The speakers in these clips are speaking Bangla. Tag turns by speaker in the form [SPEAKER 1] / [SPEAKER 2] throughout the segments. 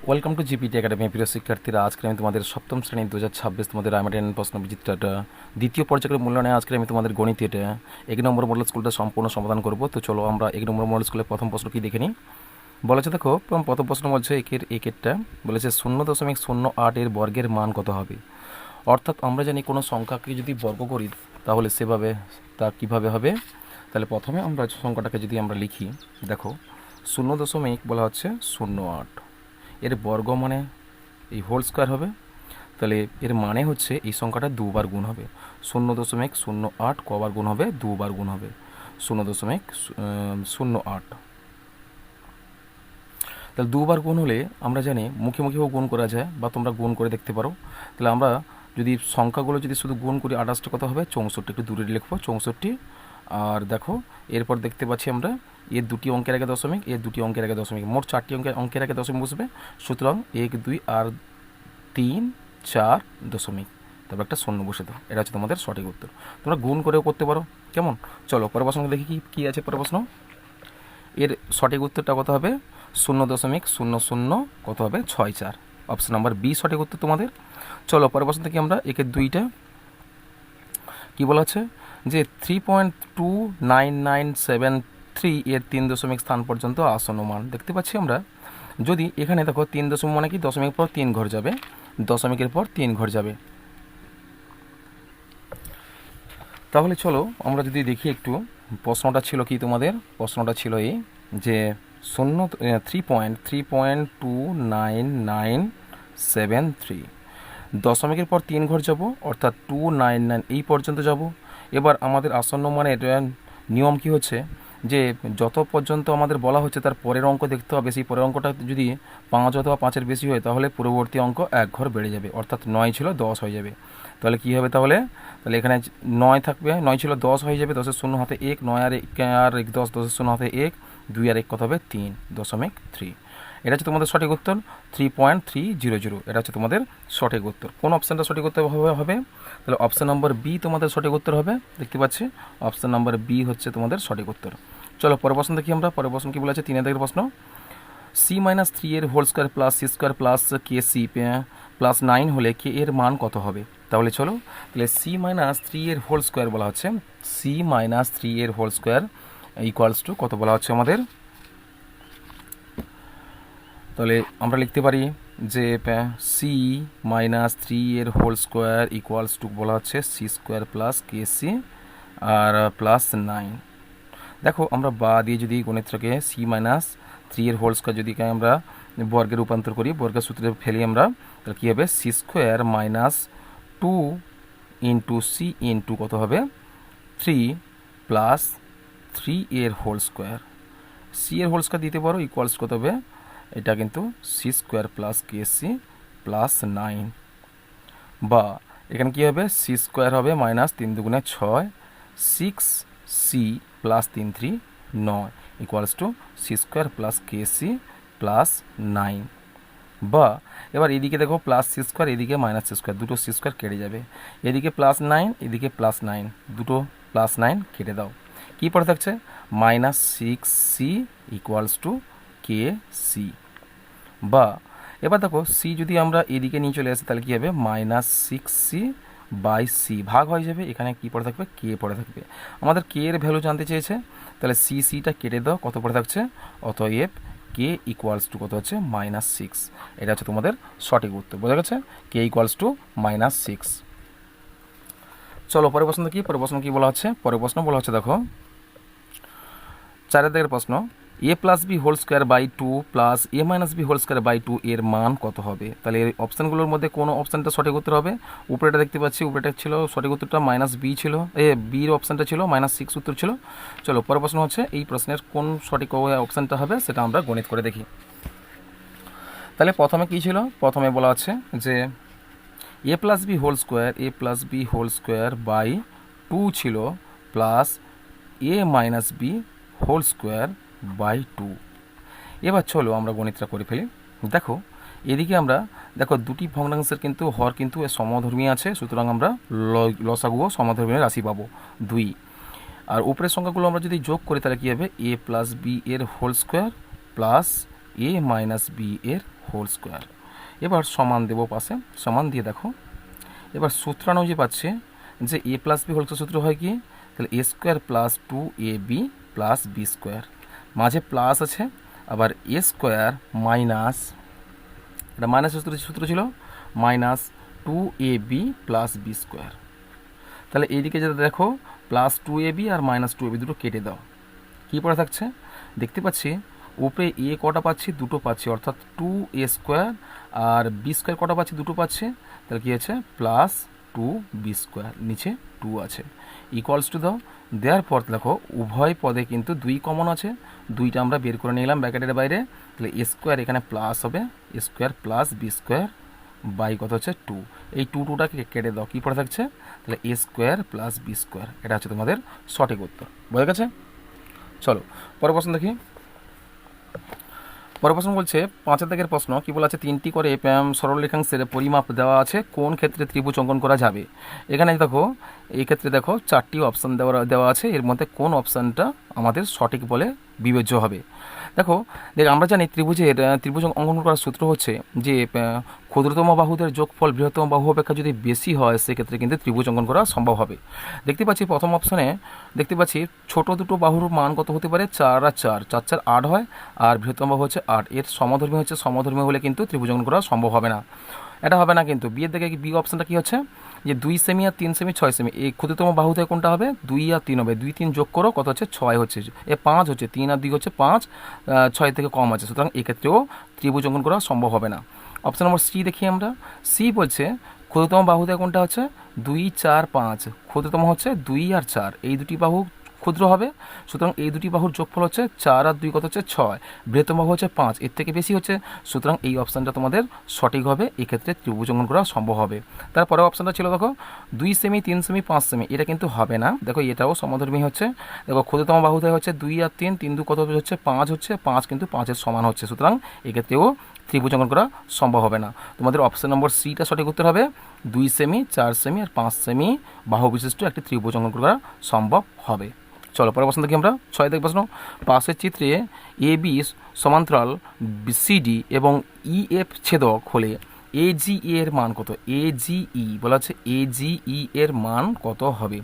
[SPEAKER 1] Welcome to GPT academy. প্রিয় শিক্ষার্থীরা, আজকে আমি তোমাদের সপ্তম শ্রেণী 2026 তোমাদের রায়মার্টিন প্রশ্ন বিচিত্রটা দ্বিতীয় পর্যায়ের মূল্যায়নে আজকে আমি তোমাদের গণিত এটা 1 নম্বর মডেল স্কুলটা সম্পূর্ণ সমাধান করব। তো চলো আমরা 1 নম্বর মডেল স্কুলের প্রথম প্রশ্ন কি দেখে নিই। বলেছে দেখো, প্রথম প্রশ্ন বলছে একেরটা বলেছে 0.08 এর বর্গের মান কত হবে। অর্থাৎ আমরা জানি কোনো সংখ্যাকে যদি বর্গ করি তাহলে সেভাবে তা কীভাবে হবে। তাহলে প্রথমে আমরা সংখ্যাটাকে যদি আমরা লিখি, দেখো 0. বলা হচ্ছে 0.8, এর বর্গ মানে এই হোল স্কোয়ার হবে। তাহলে এর মানে হচ্ছে এই সংখ্যাটা দুবার গুণ হবে। 0.08 কবার গুণ হবে? দুবার গুণ হবে 0.08। তাহলে দুবার গুণ হলে আমরা জানি মুখে মুখেও গুণ করা যায়, বা তোমরা গুণ করে দেখতে পারো। তাহলে আমরা যদি সংখ্যাগুলো যদি শুধু গুণ করি 28টা কত হবে? 64। একটু দূরে লিখবো 64। আর দেখো এরপর দেখতে পাচ্ছি আমরা এর দুটি অঙ্কের আগে দশমিক, এর দুটি অঙ্কের আগে দশমিক, মোট 4টি অঙ্কের আগে দশমিক বসবে। সুতরাং 1, 2 আর 3, 4 দশমিক, তবে একটা শূন্য বসে দাও। এটা হচ্ছে তোমাদের সঠিক উত্তর। তোমরা গুণ করেও করতে পারো। কেমন? চলো পরের প্রশ্ন দেখি কি আছে পরের প্রশ্ন। এর সঠিক উত্তরটা কত হবে? 0.00 কত হবে? 64। অপশন নাম্বার বি সঠিক উত্তর তোমাদের। চলো পরের প্রশ্ন থেকে আমরা একের দুইটা কি বলা আছে যে 3.29973 এর 3 দশমিক স্থান পর্যন্ত আসন্ন মান দেখতে পাচ্ছি আমরা। যদি এখানে দেখো 3 দশমিক মানে কি দশমিক পর 3 ঘর যাবে, দশমিকের পর 3 ঘর যাবে। তাহলে চলো আমরা যদি দেখি একটু প্রশ্নটা ছিল কি তোমাদের। প্রশ্নটা ছিল এই যে 3.29973 দশমিকের পর 3 ঘর যাব, অর্থাৎ 299 এই পর্যন্ত যাব। এবার আমাদের আসন্ন মানের নিয়ম কি হচ্ছে যে যত পর্যন্ত আমাদের বলা হচ্ছে তার পরের অঙ্ক দেখতে হবে। সেই পরের অঙ্কটা যদি 5 অথবা 5-এর বেশি হয় তাহলে পূর্ববর্তী অঙ্ক 1 ঘর বেড়ে যাবে, অর্থাৎ 9 ছিল 10 হয়ে যাবে। তাহলে কি হবে? তাহলে এখানে 9 থাকবে, 9 ছিল 10 হয়ে যাবে, 10-এর শূন্য হাতে 1, 9 আর 1 10, 10-এর শূন্য হাতে 1, 2 আর 1 কত হবে? 3.3। এটা হচ্ছে তোমাদের সঠিক উত্তর 3.300। এটা হচ্ছে তোমাদের সঠিক উত্তর। কোন অপশানটা সঠিক উত্তর হবে? তাহলে অপশান নম্বর বি তোমাদের সঠিক উত্তর হবে। দেখতে পাচ্ছি অপশান নম্বর বি হচ্ছে তোমাদের সঠিক উত্তর। চলো পরের প্রশ্ন দেখি আমরা। পরের প্রশ্ন কি বলেছে? 3 দাগের প্রশ্ন। c-3 এর whole square plus C square plus K C plus 9 হলে কে এর মান কত হবে? তাহলে চলো, তাহলে c-3 এর হোল স্কোয়ার বলা হচ্ছে, c-3 এর হোল স্কোয়ার ইকুয়ালস টু কত বলা হচ্ছে আমাদের। তাহলে আমরা লিখতে পারি যে c-3 এর হোল স্কোয়ার ইকুয়ালস টু বলা হচ্ছে C square plus K C আর প্লাস 9। দেখো আমরা বা দিয়ে যদি গণিতটাকে c-3 এর হোল স্কোয়ার যদি আমরা বর্গে রূপান্তর করি, বর্গের সূত্রে ফেলি আমরা, তাহলে কী হবে? C square minus 2 into C into কত হবে? 3 প্লাস 3 এর হোল স্কোয়ার। সি এর হোল স্কোয়ার দিতে পারো, ইকুয়ালস কত হবে? এটা কিন্তু C square plus K C plus 9। বা এখানে কী হবে? সি স্কোয়ার হবে মাইনাস 3 দুগুণে 6, 6c plus 3 3 9 equals to C square plus K C plus 9। বা এবার এদিকে দেখো প্লাস সি স্কোয়ার, এদিকে মাইনাস সি স্কোয়ার, দুটো সি স্কোয়ার কেটে যাবে। এদিকে প্লাস 9, এদিকে প্লাস 9, দুটো প্লাস 9 কেটে দাও। কী পড়ে থাকছে? Minus 6c equals to K C. বা এবার দেখো সি যদি আমরা এদিকে নিয়ে চলে আসি তাহলে কী হবে? মাইনাস 6c বাই সি ভাগ হয়ে যাবে। এখানে কি পড়ে থাকবে? কে পড়ে থাকবে। আমাদের কে এর ভ্যালু জানতে চেয়েছে, তাহলে সিটা কেটে দাও, কত পড়ে থাকছে? অতএব কে ইকুয়ালস টু কত হচ্ছে? -6। এটা হচ্ছে তোমাদের সঠিক উত্তর। বোঝা গেছে? কে ইকুয়ালস টু -6। চলো পরের প্রশ্ন দেখি। পরের প্রশ্ন কি বলা হচ্ছে? পরের প্রশ্ন বলা হচ্ছে দেখো 4 দাগের প্রশ্ন, a plus B whole square by 2 plus A minus B whole square by 2 এর মান কত হবে? তাহলে এই অপশানগুলোর মধ্যে কোন অপশানটা সঠিক উত্তর হবে? উপরেটা দেখতে পাচ্ছি, উপরেটা ছিল সঠিক উত্তরটা -b ছিল, বির অপশানটা ছিল -6 উত্তর ছিল। চলো পরের প্রশ্ন হচ্ছে এই প্রশ্নের কোন সঠিক অপশানটা হবে সেটা আমরা গণিত করে দেখি। তাহলে প্রথমে কী ছিল? প্রথমে বলা আছে যে A plus B whole square by 2 ছিল plus A minus B whole square by 2। এবার চলো আমরা গণিতটা করে ফেলি। দেখো এদিকে আমরা দুটি ভগ্নাংশের কিন্তু হর কিন্তু সমধর্মী আছে, সুতরাং আমরা লসাগু সমধর্মী রাশি পাবো 2। আর উপরের সংখ্যাগুলো আমরা যদি যোগ করি তাহলে কী হবে এ প্লাস বি এর whole square plus A minus B এর হোল স্কোয়ার। এবার সমান দেবো পাশে, সমান দিয়ে দেখো এবার সূত্রানুযায়ী পাচ্ছে যে A plus B whole square সূত্র হয় কি, তাহলে A square plus 2ab plus B square, মাঝে প্লাস আছে, আবার এ স্কোয়ার মাইনাস, এটা মাইনাস সূত্র ছিল, minus 2ab plus B square. তাহলে এইদিকে যেটা দেখো প্লাস 2ab আর মাইনাস 2ab দুটো কেটে দাও, কী পড়ে থাকছে দেখতে পাচ্ছি উপরে এ কটা পাচ্ছি, দুটো পাচ্ছি, অর্থাৎ 2a স্কোয়ার, আর বি স্কোয়ার কটা পাচ্ছি, দুটো পাচ্ছে, তাহলে কী আছে প্লাস 2b স্কোয়ার, নিচে 2 আছে, ইকুয়ালস টু দাও, দেওয়ার পর দেখো উভয় পদে কিন্তু 2 কমন আছে, 2টা আমরা বের করে নিলাম ব্র্যাকেটের বাইরে, তাহলে এ স্কোয়ার এখানে প্লাস হবে, A square plus B square by কত হচ্ছে 2, এই 2টাকে কেটে দাও, কী পড়ে থাকছে তাহলে A square plus B square, এটা হচ্ছে তোমাদের সঠিক উত্তর। বোঝা গেছে? চলো পরের প্রশ্ন দেখি। পরের প্রশ্ন বলছে 5 দাগের প্রশ্ন, কি বলা আছে 3টি করে সরলরেখাংশের পরিমাপ দেওয়া আছে, কোন ক্ষেত্রে ত্রিভুজ অঙ্কন করা যাবে। এখানে দেখো এই ক্ষেত্রে দেখো 4টি অপশান দেওয়া আছে, এর মধ্যে কোন অপশানটা আমাদের সঠিক বলে বিবেচ্য হবে। দেখো আমরা জানি ত্রিভুজ অঙ্কন করার সূত্র হচ্ছে যে ক্ষুদ্রতম বাহুদের যোগফল বৃহত্তম বাহু অপেক্ষা যদি বেশি হয় সেক্ষেত্রে কিন্তু ত্রিভুজ অঙ্কন করা সম্ভব হবে। দেখতে পাচ্ছি প্রথম অপশানে দেখতে পাচ্ছি ছোট দুটো বাহুর মান কত হতে পারে 4 আর 4, 4 4 8 হয়, আর বৃহত্তম বাহু হচ্ছে 8, এর সমধর্মী হলে কিন্তু ত্রিভুজ অঙ্কন করা সম্ভব হবে না, এটা হবে না। কিন্তু বিয়ের দিকে বি অপশানটা কী হচ্ছে যে 2 সেমি আর 3 সেমি 6 সেমি, এই ক্ষুদ্রতম বাহু থেকে কোনটা হবে 2 আর 3 হবে, 2 3 যোগ করো কত হচ্ছে 6 হচ্ছে, 5 হচ্ছে, 3 আর 2 হচ্ছে 5, 6 থেকে কম আছে, সুতরাং এক্ষেত্রেও ত্রিভুজ অঙ্কন করা সম্ভব হবে না। অপশান নম্বর সি দেখি আমরা, সি বলছে ক্ষুদ্রতম বাহু থেকে কোনটা হচ্ছে 2 4 5, ক্ষুদ্রতম হচ্ছে 2 আর 4, এই দুটি বাহু ক্ষুদ্র হবে, সুতরাং এই দুটি বাহুর যোগফল হচ্ছে 4 আর 2 কত হচ্ছে 6, বৃহত্তম বাহু হচ্ছে 5, এর থেকে বেশি হচ্ছে, সুতরাং এই অপশানটা তোমাদের সঠিক হবে, এক্ষেত্রে ত্রিভুজ অঙ্কন করা সম্ভব হবে। তারপরে অপশানটা ছিল দেখো 2 সেমি 3 সেমি 5 সেমি, এটা কিন্তু হবে না, দেখো এটাও সমধর্মী হচ্ছে, দেখো ক্ষুদ্রতম বাহুতে হচ্ছে 2 আর 3, 3 2 কত হচ্ছে 5 হচ্ছে, 5 কিন্তু 5-এর সমান হচ্ছে, সুতরাং এক্ষেত্রেও ত্রিভুজ অঙ্কন করা সম্ভব হবে না। তোমাদের অপশান নম্বর সিটা সঠিক উত্তর হবে, 2 সেমি 4 সেমি আর 5 সেমি বাহু বিশিষ্ট একটি ত্রিভুজ অঙ্কন করা সম্ভব হবে। চলো পরের প্রশ্ন দেখি আমরা, 6 দাগের প্রশ্ন, পাশের চিত্রে এ বি সমান্তরাল সিডি এবং ই এফ ছেদক হলে এজি এর মান কত, এজিই বলা হচ্ছে এজিই এর মান কত হবে।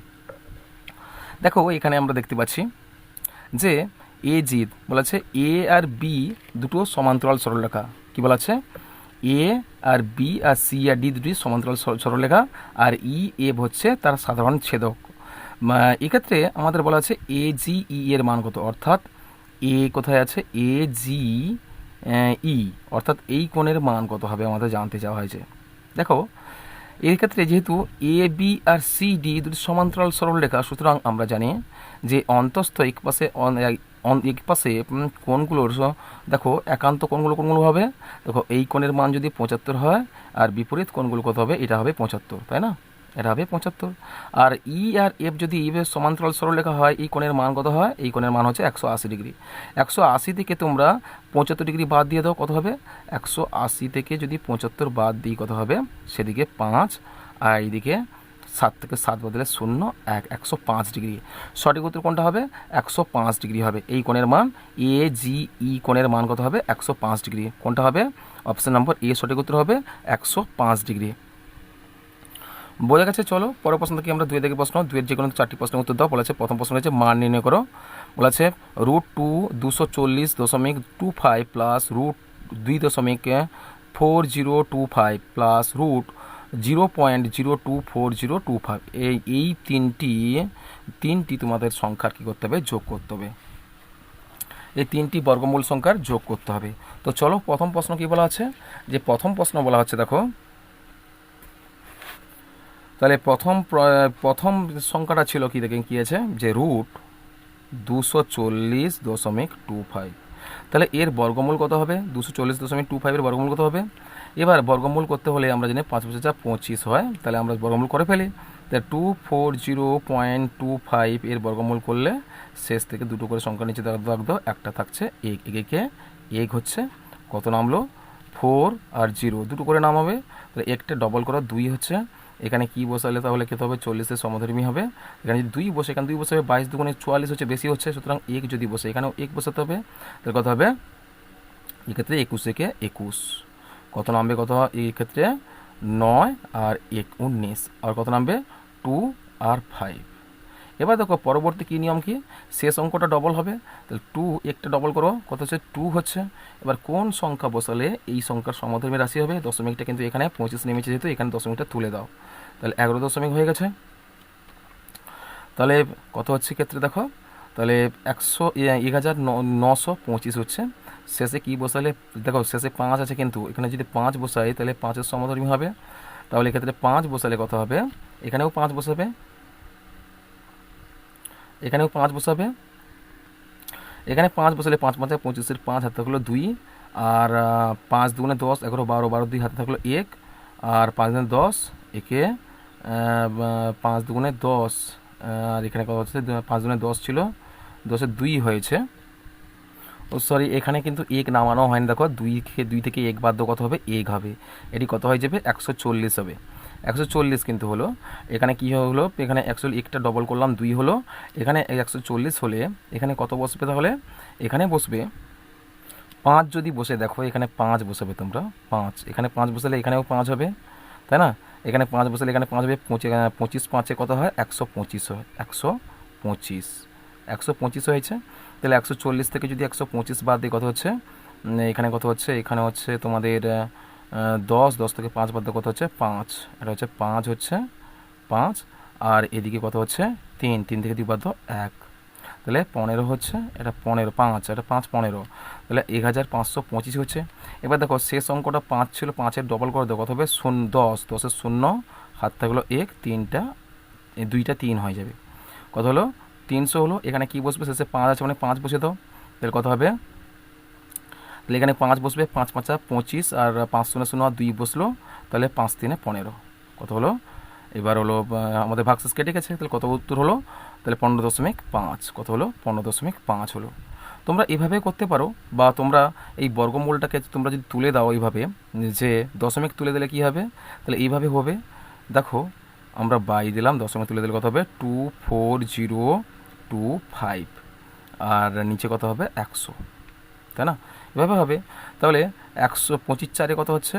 [SPEAKER 1] দেখো এখানে আমরা দেখতে পাচ্ছি যে এজি বলা আছে এ আর বি দুটো সমান্তরাল সরলরেখা, কি বলা আছে এ আর বি আর সি আর ডি দুটি সমান্তরাল সরলরেখা, আর ই এফ হচ্ছে তার সাধারণ ছেদক। এক্ষেত্রে আমাদের বলা আছে এ জি ই এর মান কত, অর্থাৎ এ কোথায় আছে এ জি ই, অর্থাৎ এই কোণের মান কত হবে আমাদের জানতে চাওয়া হয়েছে। দেখো এই ক্ষেত্রে যেহেতু A B R C D দুটি সমান্তরাল সরলরেখা, সুতরাং আমরা জানি যে অন্তস্থ একপাশে কোণগুলোর দেখো একান্ত কোণগুলো হবে, দেখো এই কোণের মান যদি 75 হয় আর বিপরীত কোণগুলো কত হবে, এটা হবে 75, তাই না, এটা হবে 75। আর ই আর এফ যদি এইভাবে সমান্তরাল সরলরেখা হয়, এই কোণের মান কত হয়, এই কোণের মান হচ্ছে 180 ডিগ্রি। 180 থেকে তোমরা 75 ডিগ্রি বাদ দিয়ে দাও, কত হবে 180 থেকে যদি 75 বাদ দিই কত হবে, সেদিকে 5, আর এইদিকে 7 থেকে 7 বদলে 0 1, 105 ডিগ্রি। সঠিক উত্তর কোনটা হবে 105 ডিগ্রি হবে, এই কোণের মান এ জি ই কোণের মান কত হবে 105 ডিগ্রি, কোনটা হবে অপশান নম্বর এ সঠিক উত্তর হবে 105 ডিগ্রি। বোঝা গেছে? চলো পরের প্রশ্ন থেকে আমরা 2 দাগের প্রশ্ন, 2-এর যে কোনো 4টি প্রশ্নের উত্তর দাও। বলেছে প্রথম প্রশ্ন হচ্ছে মান নির্ণয় করো, বলেছে √2 240.25 প্লাস √2.4025 প্লাস √0.024025, এই তিনটি তোমাদের সংখ্যার কী করতে হবে, যোগ করতে হবে, এই 3টি বর্গমূল সংখ্যার যোগ করতে হবে। তো চলো প্রথম প্রশ্ন কি বলা আছে, যে প্রথম প্রশ্ন বলা হচ্ছে দেখো, তাহলে প্রথম সংখ্যাটা ছিল কি দেখেন কি আছে যে √240.25, তাহলে এর বর্গমূল কত হবে 240.25 এর বর্গমূল কত হবে। এবার বর্গমূল করতে হলে আমরা জানি 5 5 যা 25 হয়, তাহলে আমরা বর্গমূল করে ফেলি, তাহলে 240.25 এর বর্গমূল করলে শেষ থেকে দুটো করে সংখ্যা নিচে দাও, একটা থাকছে এক হচ্ছে কত নামলো 4 আর 0 দুটো করে নাম হবে, তাহলে একটা ডবল করো 2 হচ্ছে, এখানে কি বসালে তাহলে কত হবে, 40-এর সমধর্মী হবে। এখানে যদি 2 বসে, এখানে 2 বসে হবে, 22 দুগুণে 44 হচ্ছে, বেশি হচ্ছে, সুতরাং 1 যদি বসে এখানেও 1 বসাতে হবে, তাহলে কত হবে, এক্ষেত্রে 21 একে 21, কত নামবে, কত এই ক্ষেত্রে 9 আর 1 19, আর কত নামবে 2 আর 5। এবার দেখো পরবর্তী কী নিয়ম, কি শেষ অঙ্কটা ডবল হবে, তাহলে 2 একটা ডবল করো, কত হচ্ছে 2 হচ্ছে। এবার কোন সংখ্যা বসালে এই সংখ্যার সমধর্মী রাশি হবে, দশমিকটা কিন্তু এখানে 25 নেমেছে যেহেতু এখানে দশমিকটা তুলে দাও, তাহলে 11 দশমিক হয়ে গেছে। তাহলে কত হচ্ছে ক্ষেত্রে দেখো, তাহলে 1925 হচ্ছে। শেষে কি বসালে, দেখো শেষে 5 আছে কিন্তু এখানে যদি 5 বসাই তাহলে 5-এর সমধর্মী হবে, তাহলে এক্ষেত্রে 5 বসালে কত হবে, এখানেও 5 বসাবে, এখানেও 5 বসাবে, এখানে 5 বসালে 5 5 25-এর 5 হাতে থাকলো 2, আর 5 দুগুণে 10 11 12 12 2 হাতে থাকলো 1, আর 5 দুগুণে 10 একে 5 দুগুণে 10, আর এখানে কত হচ্ছে 5 দুগুণে 10 ছিল, 10-এর 2 হয়েছে, ও সরি এখানে কিন্তু 1 নামানো হয়নি, দেখো 2 থেকে 1 বাদ কত হবে, 1 হবে, এটি কত হয়ে যাবে 140 হবে, 140 কিন্তু হলো। এখানে কি হলো, এখানে 101টা ডবল করলাম 2 হলো, এখানে 140 হলে এখানে কত বসবে, তাহলে এখানে বসবে 5 যদি বসে, দেখো এখানে 5 বসাবে তোমরা, 5 এখানে 5 বসালে এখানেও 5 হবে, তাই না, এখানে 5 বসালে এখানে 5 হবে, 25 5-এ কত হয় 125 হয়, 125 125 হয়েছে। তাহলে 140 থেকে যদি 125 বাদ দিয়ে কত হচ্ছে, এখানে কত হচ্ছে, এখানে হচ্ছে তোমাদের 10 থেকে 5 বাদ দিয়ে কত হচ্ছে 5, এটা হচ্ছে 5 হচ্ছে 5, আর এদিকে কত হচ্ছে 3 থেকে 2 বাদ দাও 1, তাহলে 15 হচ্ছে, এটা 15 5, এটা 5 15, তাহলে 1525 হচ্ছে। এবার দেখো শেষ অঙ্কটা 5 ছিল, 5-এর ডবল করে দেবো, কত হবে 10, 10-এর 0 হাত থাকলো 1, 2টা 3 হয়ে যাবে, কত হলো 300 হলো। এখানে কি বসবে, শেষে 5 আছে মানে 5 বসে দাও, তাহলে কত হবে, তাহলে এখানে 5 বসবে, 5 5 25, আর 5 0 0 আর 2 বসলো, তাহলে 5 3 15, কত হলো, এবার হলো আমাদের ভাগশেষ কেটে গেছে, তাহলে কত উত্তর হলো, তাহলে 15.5, কত হলো 15.5 হলো। তোমরা এভাবে করতে পারো, বা তোমরা এই বর্গমূলটাকে তোমরা যদি তুলে দাও এইভাবে, যে দশমিক তুলে দিলে কি হবে, তাহলে এইভাবে হবে, দেখো আমরা বাই দিলাম, দশমিক তুলে দিলে কত হবে 24025, আর নিচে কত হবে 100, তাই না, এভাবে হবে। তাহলে 125 4-এ কত হচ্ছে,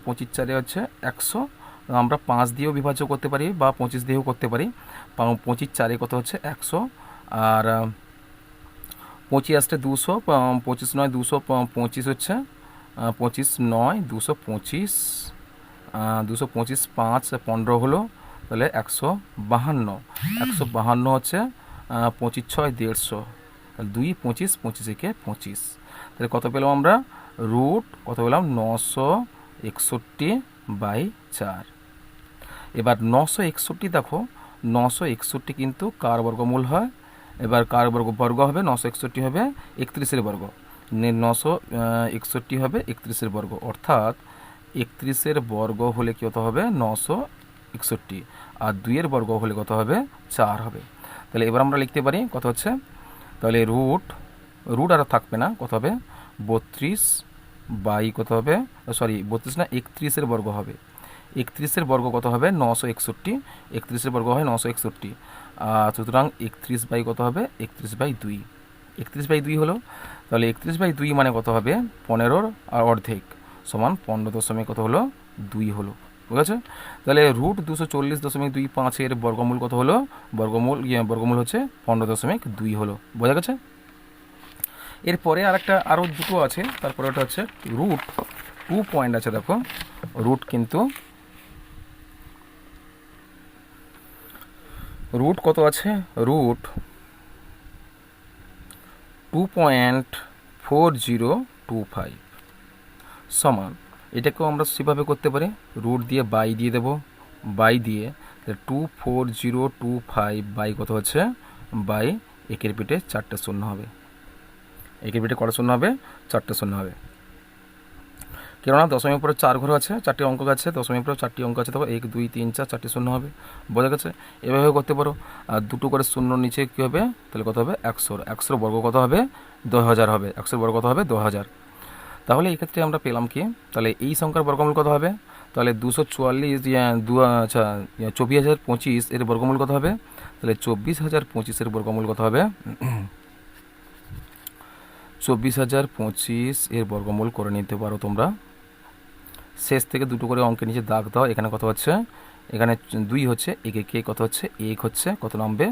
[SPEAKER 1] 25 4-এ হচ্ছে 100, আমরা 5 দিয়েও বিভাজ্য করতে পারি বা 25 দিয়েও করতে পারি, 25 4-এ কত হচ্ছে 100, আর 25 আসতে 200, 25 9 225 হচ্ছে, 25 9 225, 225 5 15 হলো, তাহলে 152, 152 হচ্ছে 25 6 150, তাহলে 2 25 25 একে 25, তাহলে কত পেলাম আমরা, রুট কত পেলাম 961/4। এবার 961 দেখো, 961 কিন্তু কার বর্গমূল হয়, এবার কার বর্গ হবে, 961 হবে 31-এর বর্গ, 961 হবে 31-এর বর্গ, অর্থাৎ 31-এর বর্গ হলে কত হবে 961, আর 2-এর বর্গ হলে কত হবে 4 হবে। তাহলে এবার আমরা লিখতে পারি কত হচ্ছে, তাহলে রুট আর থাকবে না, কত হবে 32 বাই কত হবে, সরি 32 না 31-এর বর্গ হবে, 31-এর বর্গ কত হবে 961, 31-এর বর্গ হয় 961, সুতরাং 31 বাই কত হবে 31/2, 31/2 হলো। তাহলে 31/2 মানে কত হবে 15 আর অর্ধেক সমান 15 কত হলো 2 হলো, ঠিক আছে। তাহলে রুট 240.25 বর্গমূল কত হলো, বর্গমূল হচ্ছে 15.2 হলো, বোঝা গেছে। এরপরে আরও দুটো আছে, তারপরে ওটা হচ্ছে রুট 2 পয়েন্ট আছে, দেখো রুট কিন্তু রুট কত আছে, রুট 2.4025 সমান, এটাকেও আমরা সেভাবে করতে পারি, রুট দিয়ে বাই দিয়ে দেবো, বাই দিয়ে 24025 বাই কত হচ্ছে, বাই একের পিঠে 4টে শূন্য হবে, একের পিঠে কটা শূন্য হবে 4টে শূন্য হবে, কেননা দশমিক উপরে 4 ঘর আছে, 4টি অঙ্ক আছে, দশমিক উপরে 4টি অঙ্ক আছে, তবে 1 2 3 4 4টি শূন্য হবে, বোঝা গেছে। এভাবে করতে পারো, আর দুটো করে শূন্য নিচে কী হবে, তাহলে কত হবে 100 বর্গ কত হবে 2000 হবে, 100 বর্গ কত হবে 2000। তাহলে এই ক্ষেত্রে আমরা পেলাম কি, তাহলে এই সংখ্যার বর্গমূল কত হবে, তাহলে 244 আচ্ছা 24,025 এর বর্গমূল কত হবে? তাহলে 24,025 এর বর্গমূল কত হবে? 24,025 এর বর্গমূল করে নিতে পারো তোমরা। শেষ থেকে দুটো করে অঙ্কের নিচে দাগ দাও। এখানে কত হচ্ছে? এখানে 2 হচ্ছে, একে কে কত হচ্ছে? 1 হচ্ছে, কত নামবে?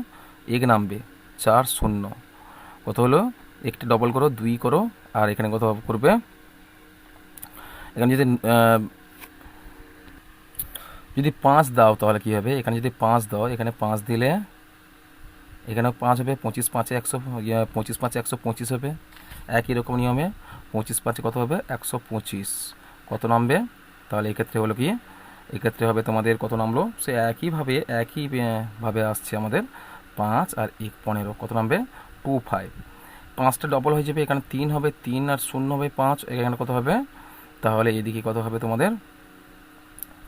[SPEAKER 1] 1 নামবে, 4 0 কত হলো? একটি ডবল করো, 2 করো, আর এখানে কত করবে? এখানে যদি 5 দাও তাহলে কি হবে? এখানে যদি 5 দাও, এখানে 5 দিলে এখানে 5 হবে, 25 5 100, 25 5 125 হবে। একই রকম নিয়মে 25 5 কত হবে? 125 কত নামবে? তাহলে এক্ষেত্রে হলো কি? এক্ষেত্রে হবে তোমাদের কত নামলো? সে একইভাবে আসছে আমাদের 5 আর 1 15 কত নামবে? 25। 5টা ডবল হয়ে যাবে, এখানে 3 হবে, 3 আর 0 হবে 5, এখানে কত হবে? তাহলে এদিকে কত হবে তোমাদের?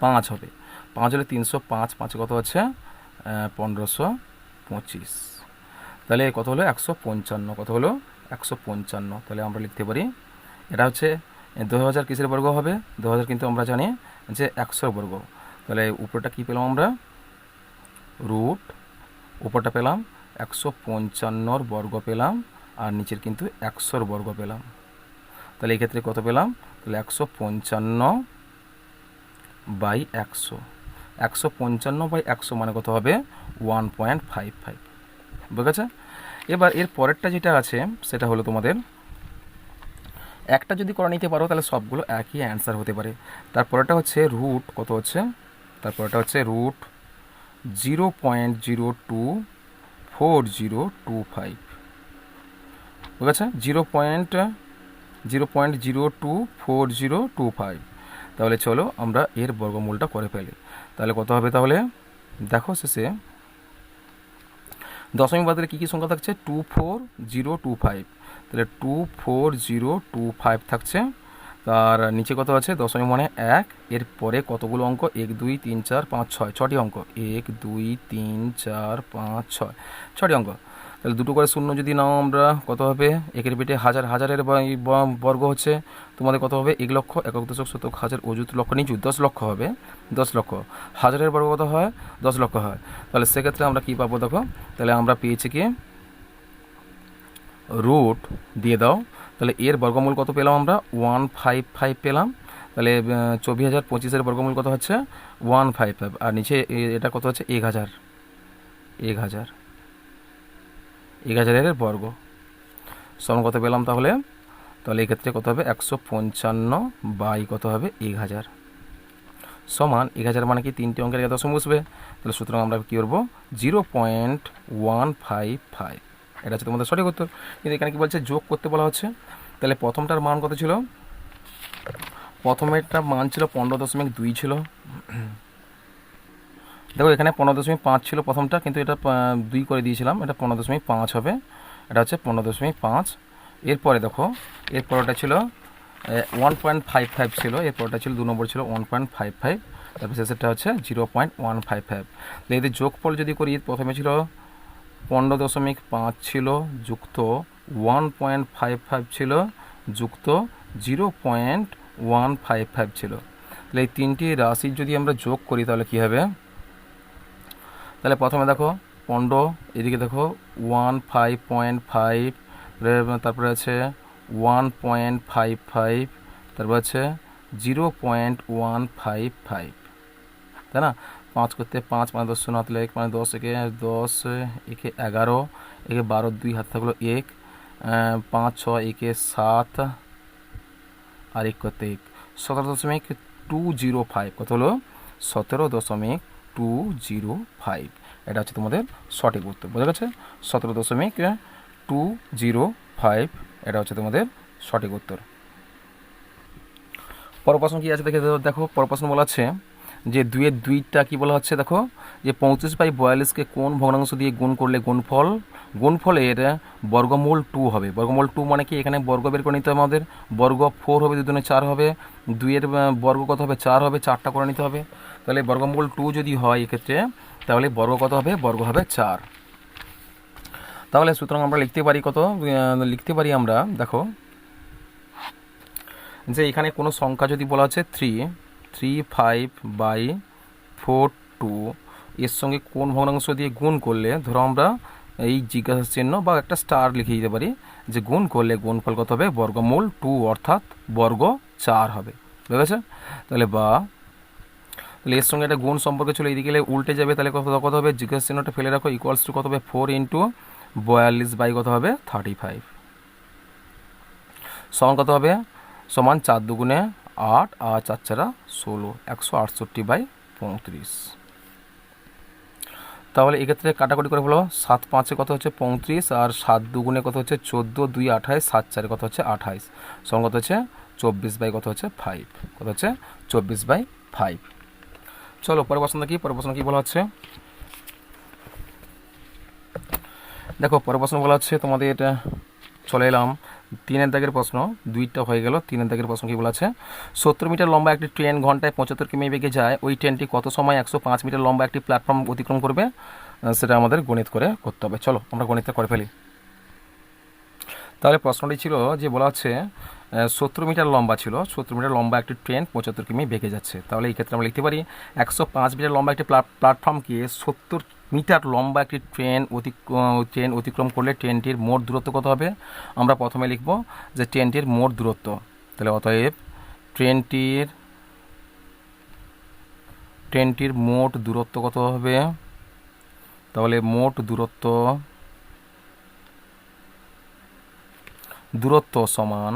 [SPEAKER 1] 5 হবে। 5 হলে 305, 5 কত হচ্ছে? 1525। তাহলে কত হলো? 155। কত হলো? 155। তাহলে আমরা লিখতে পারি এটা হচ্ছে 2000 কিসের বর্গ হবে? 2000 কিন্তু আমরা জানি যে 100 বর্গ। তাহলে উপরটা কি পেলাম আমরা? রুট, উপরটা পেলাম 155 বর্গ পেলাম, আর নিচের কিন্তু 100 বর্গ পেলাম। তাহলে এই ক্ষেত্রে কত পেলাম? তাহলে 155/100। 155/100 মানে কত হবে? 1.55। বুঝে গেছে? এবার এর পরেরটা যেটা আছে সেটা হলো তোমাদের, একটা যদি করে নিতে পারো তাহলে সবগুলো একই অ্যান্সার হতে পারে। তারপরেটা হচ্ছে রুট কত হচ্ছে? তারপরেটা হচ্ছে রুট 0.024025। বুঝে গেছে? 0.024025। তাহলে চলো আমরা এর বর্গমূলটা করে ফেলি। তাহলে কত হবে? তাহলে দেখো শেষে দশমিক বাদে কী কী সংখ্যা থাকছে? 24025। তাহলে 24025 থাকছে। তার নিচে কত আছে? দশমিক মানে 1, এর পরে কতগুলো অঙ্ক? 1 2 3 4 5 6, 6টি অঙ্ক। 1 2 3 4 5 6, 6টি অঙ্ক। তাহলে দুটো করে শূন্য যদি নাও আমরা, কত হবে? একের পেটে হাজার, হাজারের বর্গ হচ্ছে তোমাদের কত হবে? 1 লক্ষ, একক দশক শতক হাজার অযুত লক্ষ নিচু 10 লক্ষ হবে। 10 লক্ষ। হাজারের বর্গ কত হয়? 10 লক্ষ হয়। তাহলে সেক্ষেত্রে আমরা কি পাবো দেখো? তাহলে আমরা পেয়েছি কি? রুট দিয়ে দাও। তাহলে এর বর্গমূল কত পেলাম আমরা? 155 পেলাম। তাহলে 24,025 বর্গমূল কত হচ্ছে? 155। আর নিচে এটা কত হচ্ছে? 1000। 1000 বর্গ সমান কত পেলাম তাহলে? তাহলে এক্ষেত্রে কত হবে? 155 কত হবে? 1000 সমান 1000 মানে কি? 3টি অঙ্কের আগে দশমিক বসবে। তাহলে সুতরাং আমরা কী করবো? 0.155। এটা হচ্ছে তোমাদের সঠিক উত্তর। কিন্তু এখানে কি বলছে? যোগ করতে বলা হচ্ছে। তাহলে প্রথমটার মান কত ছিল? প্রথমেরটার মান ছিল 15.2 ছিল। দেখো এখানে 15.5 ছিল প্রথমটা, কিন্তু এটা 2 করে দিয়েছিলাম, এটা 15.5 হবে। এটা হচ্ছে 15.5। এরপরে দেখো এরপরটা ছিল 1.55 ছিল, এরপরটা ছিল 2 নম্বর ছিল 1.55, তারপর শেষেরটা হচ্ছে 0.155। এদের যোগফল যদি করি, প্রথমে ছিল 15.5 ছিল, যুক্ত 1.55 ছিল, যুক্ত 0.155 ছিল। তাহলে এই তিনটি রাশির যদি আমরা যোগ করি তাহলে কী হবে? তাহলে প্রথমে দেখো 15, এদিকে দেখো 15.5, তারপরে আছে 1.55, তারপর আছে 0.155, তাই না? 5 করতে 5 মানে 10 শূন্য হাত লাগলো 1, মানে 10 একে 10, একে 11, একে 12, 2 হাত থাকলো 1, 5 6 একে 7, আর 1 করতে 1, 17.205। কত হলো? 17.205। এটা হচ্ছে তোমাদের সঠিক উত্তর। বোঝা গেছে? 17.205 এটা হচ্ছে তোমাদের সঠিক উত্তর। পর প্রশ্ন কী আছে দেখো। পর প্রশ্ন বলা আছে যে 2-2টা কী বলা হচ্ছে দেখো, যে 35/42কে কোন ভগ্নাংশ দিয়ে গুণ করলে গুণফলের বর্গমূল 2 হবে। বর্গমূল 2 মানে কি? এখানে বর্গ বের করে নিতে হবে আমাদের। বর্গ 4 হবে, 2 4 হবে, 2-এর বর্গ কত হবে? 4 হবে, 4টা করে নিতে হবে। তাহলে বর্গমূল 2 যদি হয় এক্ষেত্রে, তাহলে বর্গ কত হবে? বর্গ হবে 4। তাহলে সুতরাং আমরা লিখতে পারি কত? লিখতে পারি আমরা দেখো যে এখানে কোনো সংখ্যা যদি বলা হচ্ছে 3, 3/5/4 এর সঙ্গে কোন ভগ্নাংশ দিয়ে গুণ করলে, ধরো আমরা এই জিজ্ঞাসা চিহ্ন বা একটা স্টার লিখে দিতে পারি যে গুণ করলে গুণফল কত হবে, বর্গমূল 2 অর্থাৎ বর্গ 4 হবে। বুঝা গেছে? তাহলে এর সঙ্গে একটা গুণ সম্পর্কে চলে এইদিকে গেলে উল্টে যাবে, তাহলে কত হবে, জিজ্ঞাসা চিহ্নটা ফেলে রাখো, ইকুয়ালস টু কত হবে 4 × 42 কত হবে 35 সমান কত হবে, সমান 4 দুগুণে 8 আর 4 4 16, 168/35। তাহলে এক্ষেত্রে কাটাকুটি করে বলো, 7 5 কত হচ্ছে 35 আর 7 দুগুণে কত হচ্ছে 14, 2 28, 7 4 কত হচ্ছে 28, সমান কত হচ্ছে 24 কত হচ্ছে 5, কত হচ্ছে 24/5। চলো পরের প্রশ্নটা কি বলা হচ্ছে, দেখো পরের প্রশ্ন বলা হচ্ছে তোমাদের, চলে এলাম 3 দাগের প্রশ্ন, 2টা হয়ে গেল। 3 দাগের প্রশ্ন কি বলা আছে, 70 মিটার লম্বা একটি ট্রেন ঘন্টায় 75 কিমি বেগে যায়, ওই ট্রেনটি কত সময় 105 মিটার লম্বা একটি প্ল্যাটফর্ম অতিক্রম করবে, সেটা আমাদের গণিত করে করতে হবে। চলো আমরা গণিতটা করে ফেলি। তাহলে প্রশ্নটি ছিল যে বলা হচ্ছে 70 মিটার লম্বা ছিল, 70 মিটার লম্বা একটি ট্রেন 75 কিমি বেগে যাচ্ছে। তাহলে এই ক্ষেত্রে আমরা লিখতে পারি 105 মিটার লম্বা একটি প্ল্যাটফর্মকে 70 মিটার লম্বা একটি ট্রেন অতিক্রম করলে ট্রেনটির মোট দূরত্ব কত হবে। আমরা প্রথমে লিখব যে ট্রেনটির মোট দূরত্ব, তাহলে অতএব ট্রেনটির মোট দূরত্ব কত হবে, তাহলে মোট দূরত্ব সমান,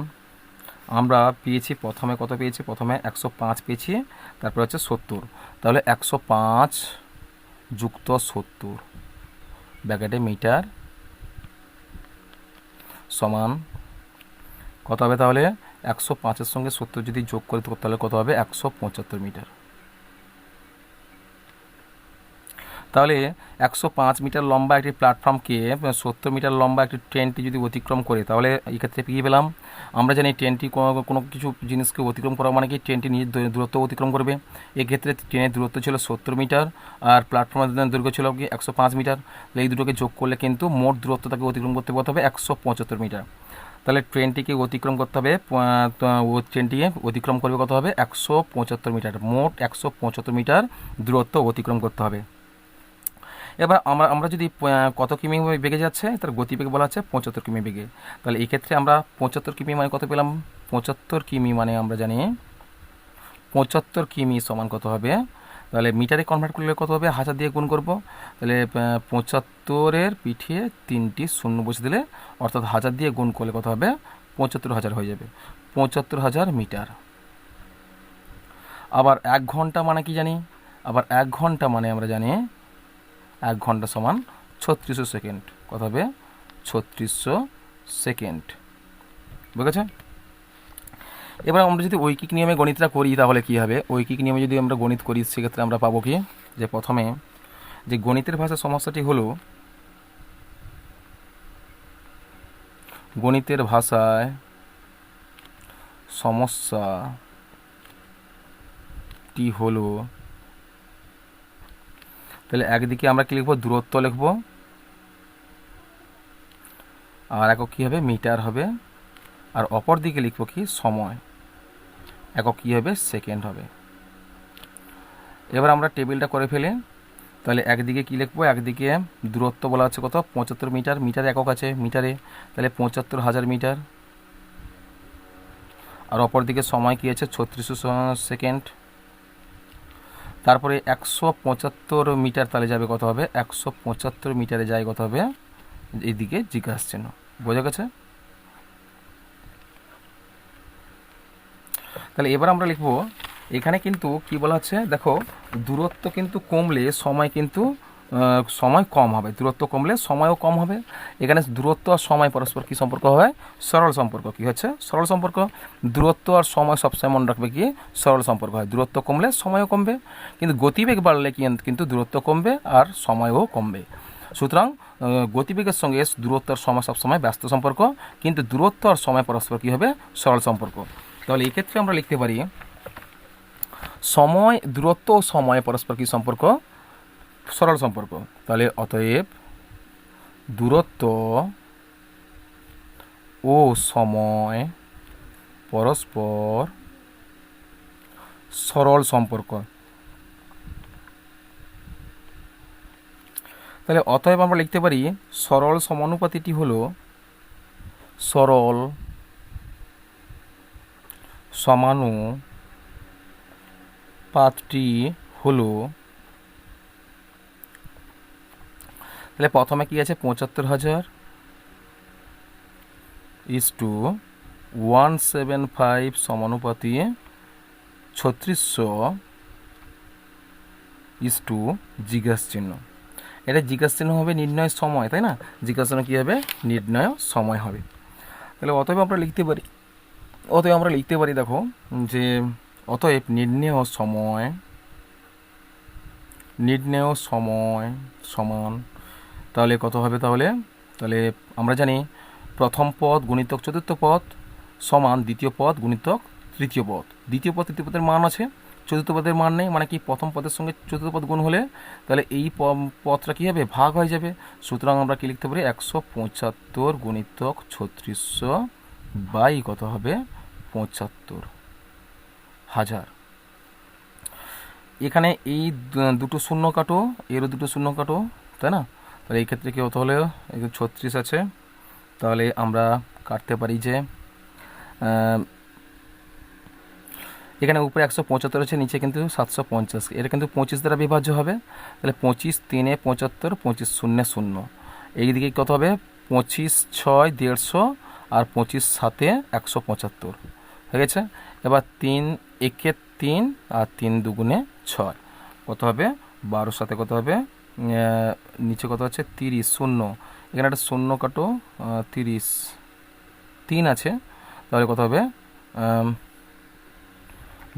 [SPEAKER 1] আমরা পেয়েছি প্রথমে কত পেয়েছি, প্রথমে 105 পেয়েছি, তারপরে হচ্ছে 70, তাহলে 105 যুক্ত 70 ব্র্যাকেটে মিটার সমান কত হবে, তাহলে 105-এর সঙ্গে 70 যদি যোগ করে তাহলে কত হবে 175 মিটার। তাহলে 105 মিটার লম্বা একটি প্ল্যাটফর্মকে 70 মিটার লম্বা একটি ট্রেনটি যদি অতিক্রম করে, তাহলে এই ক্ষেত্রে কী পেলাম, আমরা জানি ট্রেনটি কোনো কিছু জিনিসকে অতিক্রম করা মানে কি ট্রেনটি নিজের দূরত্ব অতিক্রম করবে। এক্ষেত্রে ট্রেনের দূরত্ব ছিল 70 মিটার আর প্ল্যাটফর্মের দৈর্ঘ্য ছিল কি 105 মিটার, এই দুটোকে যোগ করলে কিন্তু মোট দূরত্ব তাকে অতিক্রম করতে হবে 175 মিটার। তাহলে ট্রেনটিকে অতিক্রম করতে হবে, ট্রেনটিকে অতিক্রম করবে কত হবে 175 মিটার, মোট 175 মিটার দূরত্ব অতিক্রম করতে হবে। এবার আমরা যদি কত কিমি বেগে যাচ্ছে, তার গতিবেগ বলা আছে 75 কিমি বেগে, তাহলে এই ক্ষেত্রে আমরা 75 কিমি মানে কত পেলাম, 75 কিমি মানে আমরা জানি 75 কিমি সমান কত হবে, তাহলে মিটারে কনভার্ট করলে কত হবে, 1000 দিয়ে গুণ করব, তাহলে 75-এর পিঠে 3টি শূন্য বসে দিলে অর্থাৎ 1000 দিয়ে গুণ করলে কত হবে 75,000 হয়ে যাবে, 75,000 মিটার। আবার 1 ঘন্টা মানে কি জানি, আবার 1 ঘন্টা মানে আমরা জানি 1 ঘন্টা সমান 3600 সেকেন্ড, কত হবে 3600 সেকেন্ড। বুঝেছে? এবার আমরা যদি ঐকিক নিয়মে গণিতটা করি তাহলে কি হবে, ঐকিক নিয়মে যদি আমরা গণিত করি সেক্ষেত্রে আমরা পাবো কি, যে প্রথমে যে গণিতের ভাষায় সমস্যাটি হলো, গণিতের ভাষায় সমস্যাটি হলো, তাহলে একদিকে আমরা কি লিখবো, দূরত্ব লিখবো, আর একক কী হবে মিটার হবে, আর অপর দিকে লিখবো কি সময়, একক কী হবে সেকেন্ড হবে। এবার আমরা টেবিলটা করে ফেলে, তাহলে একদিকে কি লিখবো, একদিকে দূরত্ব বলা আছে কত 75 মিটার, মিটারে একক আছে মিটারে, তাহলে 75,000 মিটার, আর অপর দিকে সময় কি আছে 3600 সেকেন্ড, তারপরে 175 মিটার তাহলে যাবে কত হবে 175 মিটারে যায় কত হবে, এইদিকে জিজ্ঞাসা চিহ্ন। বোঝা গেছে? তাহলে এবার আমরা লিখবো, এখানে কিন্তু কি বলা হচ্ছে, দেখো দূরত্ব কিন্তু কমলে সময় কম হবে, দূরত্ব কমলে সময়ও কম হবে। এখানে দূরত্ব আর সময় পরস্পর কি সম্পর্ক হয়, সরল সম্পর্ক। কি হচ্ছে সরল সম্পর্ক, দূরত্ব আর সময় সবসময় মনে রাখবে কি সরল সম্পর্ক হয়, দূরত্ব কমলে সময়ও কমবে, কিন্তু গতিবেগ বাড়লে কিন্তু দূরত্ব কমবে আর সময়ও কমবে। সুতরাং গতিবেগের সঙ্গে দূরত্ব আর সময় সবসময় ব্যস্ত সম্পর্ক, কিন্তু দূরত্ব আর সময় পরস্পর কী হবে সরল সম্পর্ক। তাহলে এই ক্ষেত্রে আমরা লিখতে পারি সময়, দূরত্ব ও সময় পরস্পর কি সম্পর্ক, সরল সম্পর্ক। তাহলে অতএব দূরত্ব ও সময় পরস্পর সরল সম্পর্ক। তাহলে অতএব আমরা লিখতে পারি সরল সমানুপাতিটি হলো সরল সমানুপাতটি হলো, তাহলে প্রথমে কি আছে ৭৫,০০০ ইস টু 175 সমানুপাতি ৩৬০০ ইস টু জিজ্ঞাসা চিহ্ন। এটা জিজ্ঞাসা চিহ্ন হবে নির্ণয় সময়, তাই না? জিজ্ঞাসা চিহ্ন কী হবে? নির্ণয় সময় হবে। তাহলে অতএব আমরা লিখতে পারি দেখো যে অতএব নির্ণেয় সময় সমান, তাহলে কত হবে? তাহলে আমরা জানি প্রথম পদ গুণিতক চতুর্থ পদ সমান দ্বিতীয় পদ গুণিতক তৃতীয় পদ। দ্বিতীয় পদ তৃতীয় পদের মান আছে, চতুর্থ পদের মান নেই, মানে কি প্রথম পদের সঙ্গে চতুর্থ পদ গুণ হলে তাহলে এই পদটা কী হবে? ভাগ হয়ে যাবে। সুতরাং আমরা কি লিখতে পারি? ১৭৫ গুণিতক ৩৬০০ বাই কত হবে? ৭৫,০০০। এখানে এই দুটো শূন্য কাটো, এরও দুটো শূন্য কাটো, তাই না? তাহলে এই ক্ষেত্রে কী হতে হলে ৩৬ আছে, তাহলে আমরা কাটতে পারি যে এখানে উপরে ১৭৫ আছে, নিচে কিন্তু ৭৫০, এটা কিন্তু ২৫ দ্বারা বিভাজ্য হবে। তাহলে ২৫ ৩ ৭৫, ২৫ ০ ০, এই দিকে কত হবে? ২৫ ৬ ১৫০ আর ২৫ ৭ ১৭৫ হয়ে গেছে। এবার ৩ একে ৩ আর ৩ দুগুণে ৬ কত হবে? ১২ সাথে কত হবে? নিচে কত আছে? ৩০ শূন্য, এখানে একটা শূন্য কাটো, ৩০ ৩ আছে, তাহলে কত হবে?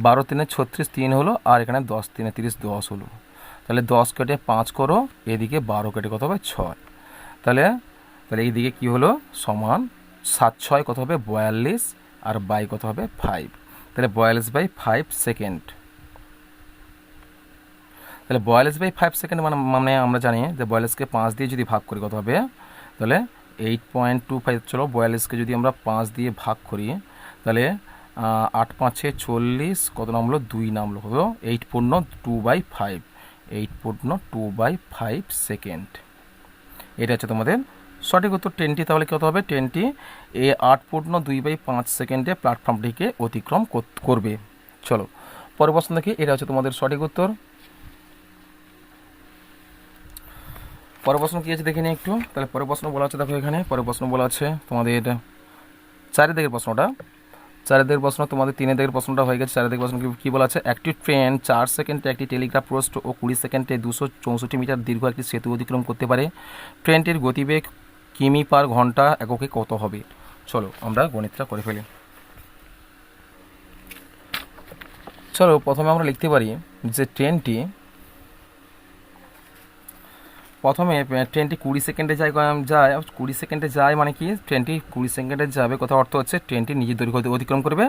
[SPEAKER 1] ১২ ৩ ৩৬ ৩ হলো, আর এখানে ১০ ৩ ৩০ ১০ হলো। তাহলে ১০ কেটে ৫ করো, এদিকে ১২ কেটে কত হবে? ৬। তাহলে এইদিকে কি হলো? সমান ৭ ৬ কত হবে? ৪২, আর বাই কত হবে? ৫। তাহলে ৪২/৫ সেকেন্ড। তাহলে ৪২/৫ সেকেন্ড মানে আমরা জানি যে ৪২কে ৫ দিয়ে যদি ভাগ করি কত হবে? তাহলে 8.25। চলো ৪২কে যদি আমরা ৫ দিয়ে ভাগ করি তাহলে ৮ ৫ 40, কত নামলো? 2 নামলো, হলো 8.2/5, 8.2/5 সেকেন্ড। এটা হচ্ছে তোমাদের সঠিক উত্তর 10টি। তাহলে কত হবে? 10টি 8.2/5 সেকেন্ডে প্ল্যাটফর্মটিকে অতিক্রম করবে। চলো পরের প্রশ্ন দেখি, এটা হচ্ছে তোমাদের সঠিক উত্তর। পরের প্রশ্ন কী আছে দেখে নিই একটু। তাহলে পরের প্রশ্ন বলা আছে, দেখো এখানে পরের প্রশ্ন বলা আছে তোমাদের 4 দিকের প্রশ্নটা। 4 দিকের প্রশ্ন তোমাদের 3 দিকের প্রশ্নটা হয়ে গেছে। 4 দিকের প্রশ্ন কী বলা আছে? একটি ট্রেন 4 সেকেন্ডে একটি টেলিগ্রাফ পোস্ট ও 20 সেকেন্ডে 264 মিটার দীর্ঘ একটি সেতু অতিক্রম করতে পারে। ট্রেনটির গতিবেগ কিমি পার ঘন্টা এককে কত হবে? চলো আমরা গণিতটা করে ফেলি। চলো প্রথমে আমরা লিখতে পারি যে প্রথমে ট্রেনটি 20 সেকেন্ডে যায় 20 সেকেন্ডে যায়, মানে কি ট্রেনটি 20 সেকেন্ডে যাবে, কথা অর্থ হচ্ছে ট্রেনটি নিজের দৈর্ঘ্য অতিক্রম করবে,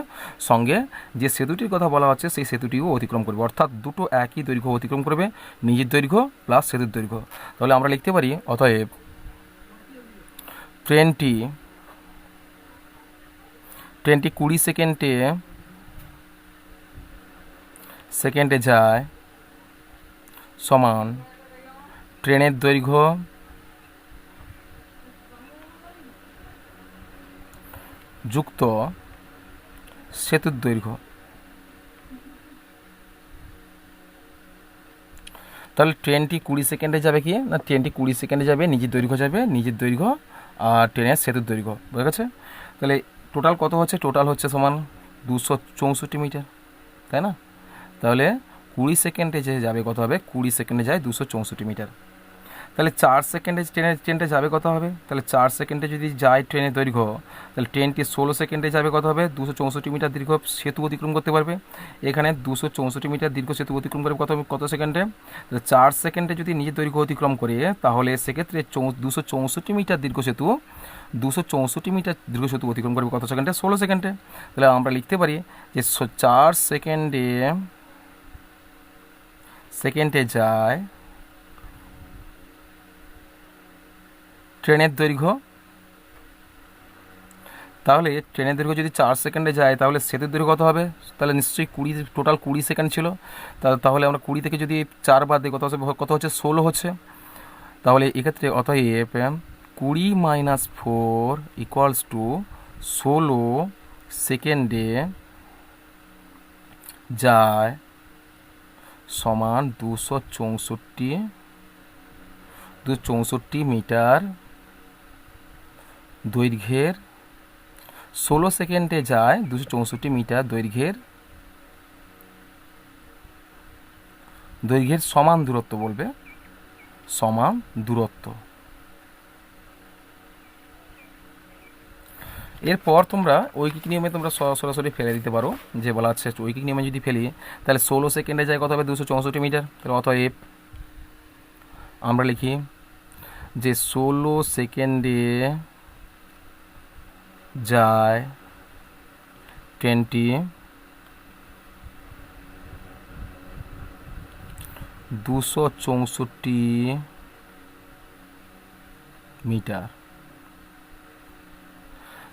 [SPEAKER 1] সঙ্গে যে সেতুটির কথা বলা হচ্ছে সেই সেতুটিও অতিক্রম করবে, অর্থাৎ দুটো একই দৈর্ঘ্য অতিক্রম করবে, নিজের দৈর্ঘ্য প্লাস সেতুর দৈর্ঘ্য। তাহলে আমরা লিখতে পারি অতএব ট্রেনটি 20 সেকেন্ডে যায় সমান ট্রেনের দৈর্ঘ্য যুক্ত সেতুর দৈর্ঘ্য। তাহলে ট্রেনটি 20 সেকেন্ডে যাবে কি না, ট্রেনটি 20 সেকেন্ডে যাবে, নিজের দৈর্ঘ্য যাবে, নিজের দৈর্ঘ্য আর ট্রেনের সেতুর দৈর্ঘ্য, বুঝা গেছে? তাহলে টোটাল কত হচ্ছে? টোটাল হচ্ছে সমান 264 মিটার, তাই না? তাহলে 20 সেকেন্ডে যে যাবে কত হবে? 20 সেকেন্ডে যায় 264 মিটার। তাহলে 4 সেকেন্ডে ট্রেনটা যাবে কত হবে? তাহলে 4 সেকেন্ডে যদি যায় ট্রেনের দৈর্ঘ্য, তাহলে ট্রেনটি 16 সেকেন্ডে যাবে কত হবে? 264 মিটার দীর্ঘ সেতু অতিক্রম করতে পারবে। এখানে 264 মিটার দীর্ঘ সেতু অতিক্রম করবে কত সেকেন্ডে? তাহলে 4 সেকেন্ডে যদি নিজের দৈর্ঘ্য অতিক্রম করে, তাহলে সেক্ষেত্রে 264 মিটার দীর্ঘ সেতু 264 মিটার দীর্ঘ সেতু অতিক্রম করবে কত সেকেন্ডে? 16 সেকেন্ডে। তাহলে আমরা লিখতে পারি যে 4 সেকেন্ডে যায় ট্রেনের দৈর্ঘ্য তাহলে ট্রেনের দৈর্ঘ্য যদি 4 সেকেন্ডে যায় তাহলে সেতুর দৈর্ঘ্য কত হবে? তাহলে নিশ্চয়ই টোটাল 20 সেকেন্ড ছিল। তাহলে আমরা 20 থেকে যদি 4 বাদ দিই কত হচ্ছে 16 হচ্ছে। তাহলে এক্ষেত্রে অতএব 20 - 4 ইকুয়ালস টু 16 সেকেন্ডে যায় সমান 264 মিটার দৈর্ঘ্যের, 16 সেকেন্ডে যায় 264 মিটার দৈর্ঘ্যের সমান দূরত্ব বলবে, সমান দূরত্ব। এরপর তোমরা ঐকিক নিয়মে তোমরা সরাসরি ফেলে দিতে পারো, যে বলা আছে ঐকিক নিয়মে যদি ফেলি তাহলে 16 সেকেন্ডে যায় কত হবে? 264 মিটার। তাহলে অতএব আমরা লিখি যে 16 সেকেন্ডে যায় ট্রেনটি 264 মিটার।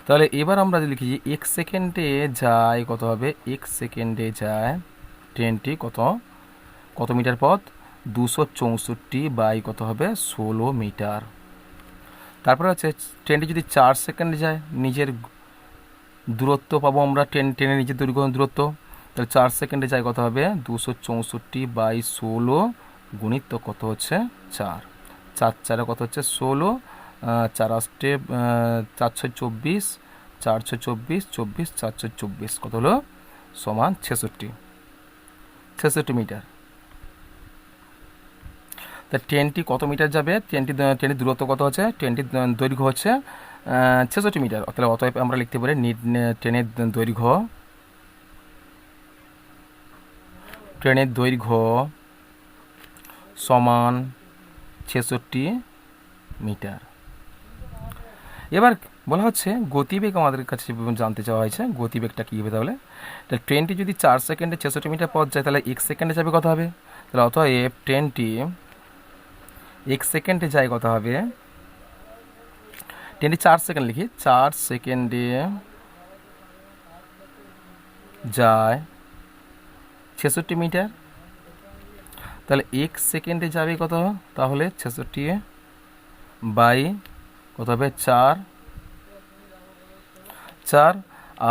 [SPEAKER 1] তাহলে এবার আমরা লিখি যে 1 সেকেন্ডে যায় কত হবে? 1 সেকেন্ডে যায় ট্রেনটি কত মিটার পথ? 264 বাই কত হবে? 16 মিটার। তারপরে হচ্ছে ট্রেনটি যদি 4 সেকেন্ডে যায়, নিজের দূরত্ব পাবো আমরা, ট্রেনের নিজের দূরত্ব। তাহলে 4 সেকেন্ডে যায় কত হবে? 264 বাই 16 গুণিত কত হচ্ছে? 4। 4 4 কত হচ্ছে? 16, 4 8 424, 424, 24, 424 কত হলো? সমান 66 মিটার। তা ট্রেনটি কত মিটার যাবে? ট্রেনের দূরত্ব কত হচ্ছে? ট্রেনটির দৈর্ঘ্য হচ্ছে 66 মিটার। তাহলে অতএব আমরা লিখতে পারি ট্রেনের দৈর্ঘ্য সমান 66 মিটার। এবার বলা হচ্ছে গতিবেগ আমাদের কাছে জানতে চাওয়া হয়েছে, গতিবেগটা কী হবে? তাহলে ট্রেনটি যদি 4 সেকেন্ডে 66 মিটার পথ যায় তাহলে 1 সেকেন্ডে যাবে কত হবে? তাহলে অতএব ট্রেনটি 1 সেকেন্ডে যায় কত হবে? ট্রেনটি 4 সেকেন্ড লিখি, 4 সেকেন্ডে যায় 66 মিটার। তাহলে 1 সেকেন্ডে যাবে কত? তাহলে 66 বাই কত হবে? 4।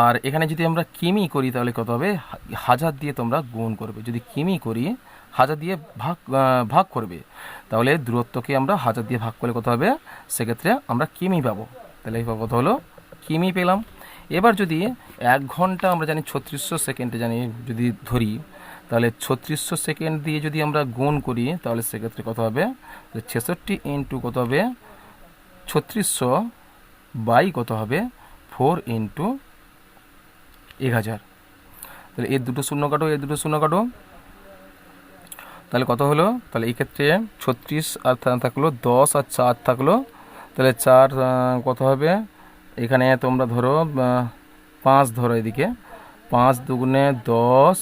[SPEAKER 1] আর এখানে যদি আমরা কিমি করি তাহলে কত হবে? 1000 দিয়ে তোমরা গুণ করবে। যদি কিমি করি 1000 দিয়ে ভাগ করবে, তাহলে দূরত্বকে আমরা 1000 দিয়ে ভাগ করলে কত হবে? সেক্ষেত্রে আমরা কিমি পাবো। তাহলে এই কত হলো? কিমি পেলাম। এবার যদি 1 ঘন্টা আমরা জানি 3600 সেকেন্ডে যদি ধরি, তাহলে 3600 সেকেন্ড দিয়ে যদি আমরা গুণ করি তাহলে সেক্ষেত্রে কত হবে? 66 ইন্টু কত হবে? 3600 বাই কত হবে? 4 ইন্টু 1000। তাহলে এর দুটো শূন্য কাটো, তাহলে কত হলো? তাহলে এই ক্ষেত্রে 36 আর থাকলো 10 আর 4 থাকলো, তাহলে 4 কত হবে? এখানে তোমরা ধরো 5 ধরো, এদিকে 5 দুগুণে 10,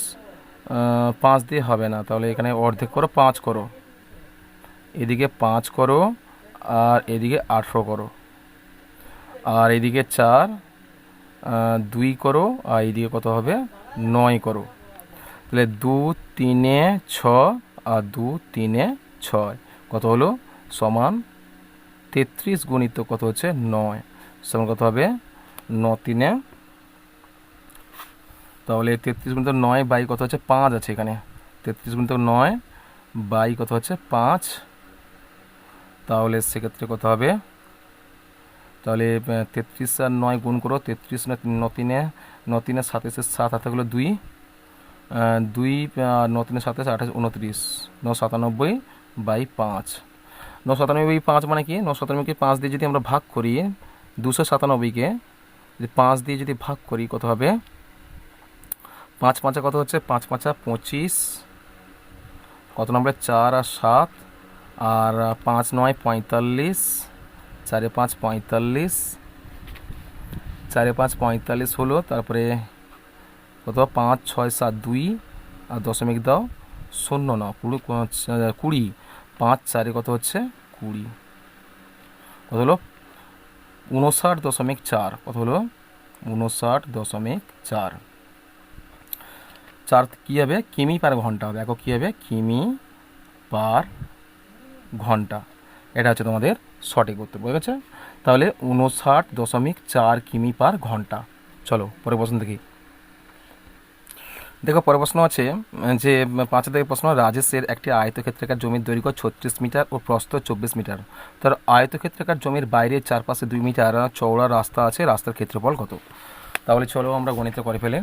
[SPEAKER 1] 5 দিয়ে হবে না, তাহলে এখানে অর্ধেক করো, 5 করো, এদিকে 5 করো, আর এদিকে 18 করো, আর এদিকে 4, 2 করো, আর এইদিকে কত হবে? 9 করো। তাহলে 2 3 6 আর 2 3 6 কত হলো? সমান 33 গুণিত কত হচ্ছে? 9 সমান কত হবে? 9 3, তাহলে 33 গুণিত 9 বাই কত হচ্ছে? 5 আছে এখানে, 33 গুণিত 9 বাই কত হচ্ছে? 5। তাহলে সেক্ষেত্রে কত হবে? তাহলে 33 আর 9 গুণ করো, 33 9 3 9 3 27, 7 হাতে হলো 2, 2 9 3 27 28 29, 997 বাই 5। 997 বাই 5 মানে কি? 997কে 5 দিয়ে যদি আমরা ভাগ করি, 297কে যদি 5 দিয়ে যদি ভাগ করি কত হবে? 5 5 কত হচ্ছে? 5 5 25, কত নম্বরে? 4 আর 7, আর 5 9 45, 4 5 45, 4 5 45 হলো। তারপরে কত? 5 6 7 2, আর দশমিক দাও, 0 না, পুরো 20, 5 4 কত হচ্ছে? 20, কত হলো? 59.4, কত হলো? 59.4 4 কী হবে কিমি পার ঘন্টা হবে, একক কী হবে কিমি পার ঘন্টা। এটা হচ্ছে তোমাদের সঠিক উত্তর, বুঝে গেছে? তাহলে 59.4 কিমি পার ঘন্টা। চলো পরের প্রশ্ন দেখি। দেখো পরের প্রশ্ন আছে যে 5 থেকে প্রশ্ন, রাজেশের একটি আয়তক্ষেত্রাকার জমির দৈর্ঘ্য 36 মিটার ও প্রস্থ 24 মিটার। তার আয়তক্ষেত্রাকার জমির বাইরে চারপাশে 2 মিটার চওড়া রাস্তা আছে, রাস্তার ক্ষেত্রফল কত? তাহলে চলো আমরা গণিত করে ফেলে।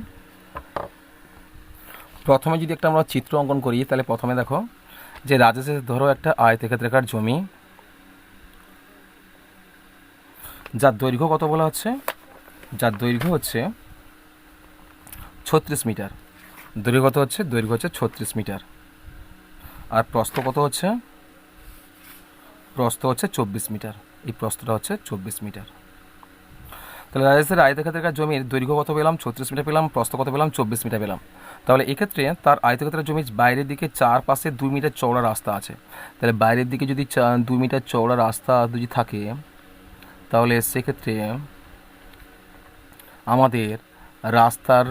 [SPEAKER 1] প্রথমে যদি একটা আমরা চিত্র অঙ্কন করি, তাহলে প্রথমে দেখো যে রাজেশের ধরো একটা আয়তক্ষেত্রাকার জমি, যার দৈর্ঘ্য কত বলা হচ্ছে, যার দৈর্ঘ্য হচ্ছে 36 মিটার। দৈর্ঘ্য কত হচ্ছে, দৈর্ঘ্য হচ্ছে 36 মিটার। আর প্রস্থ কত হচ্ছে, প্রস্থ হচ্ছে 24 মিটার। এই প্রস্থটা হচ্ছে 24 মিটার। তাহলে রাজেশের আয়তক্ষেত্রাকার জমির দৈর্ঘ্য কত পেলাম, 36 মিটার পেলাম, প্রস্থ কত পেলাম, 24 মিটার পেলাম। তাহলে এক্ষেত্রে তার আয়তক্ষেত্রাকার জমির বাইরের দিকে চারপাশে 2 মিটার চওড়া রাস্তা আছে। তাহলে বাইরের দিকে যদি 2 মিটার চওড়া রাস্তা যদি থাকে, তাহলে সেক্ষেত্রে আমাদের রাস্তার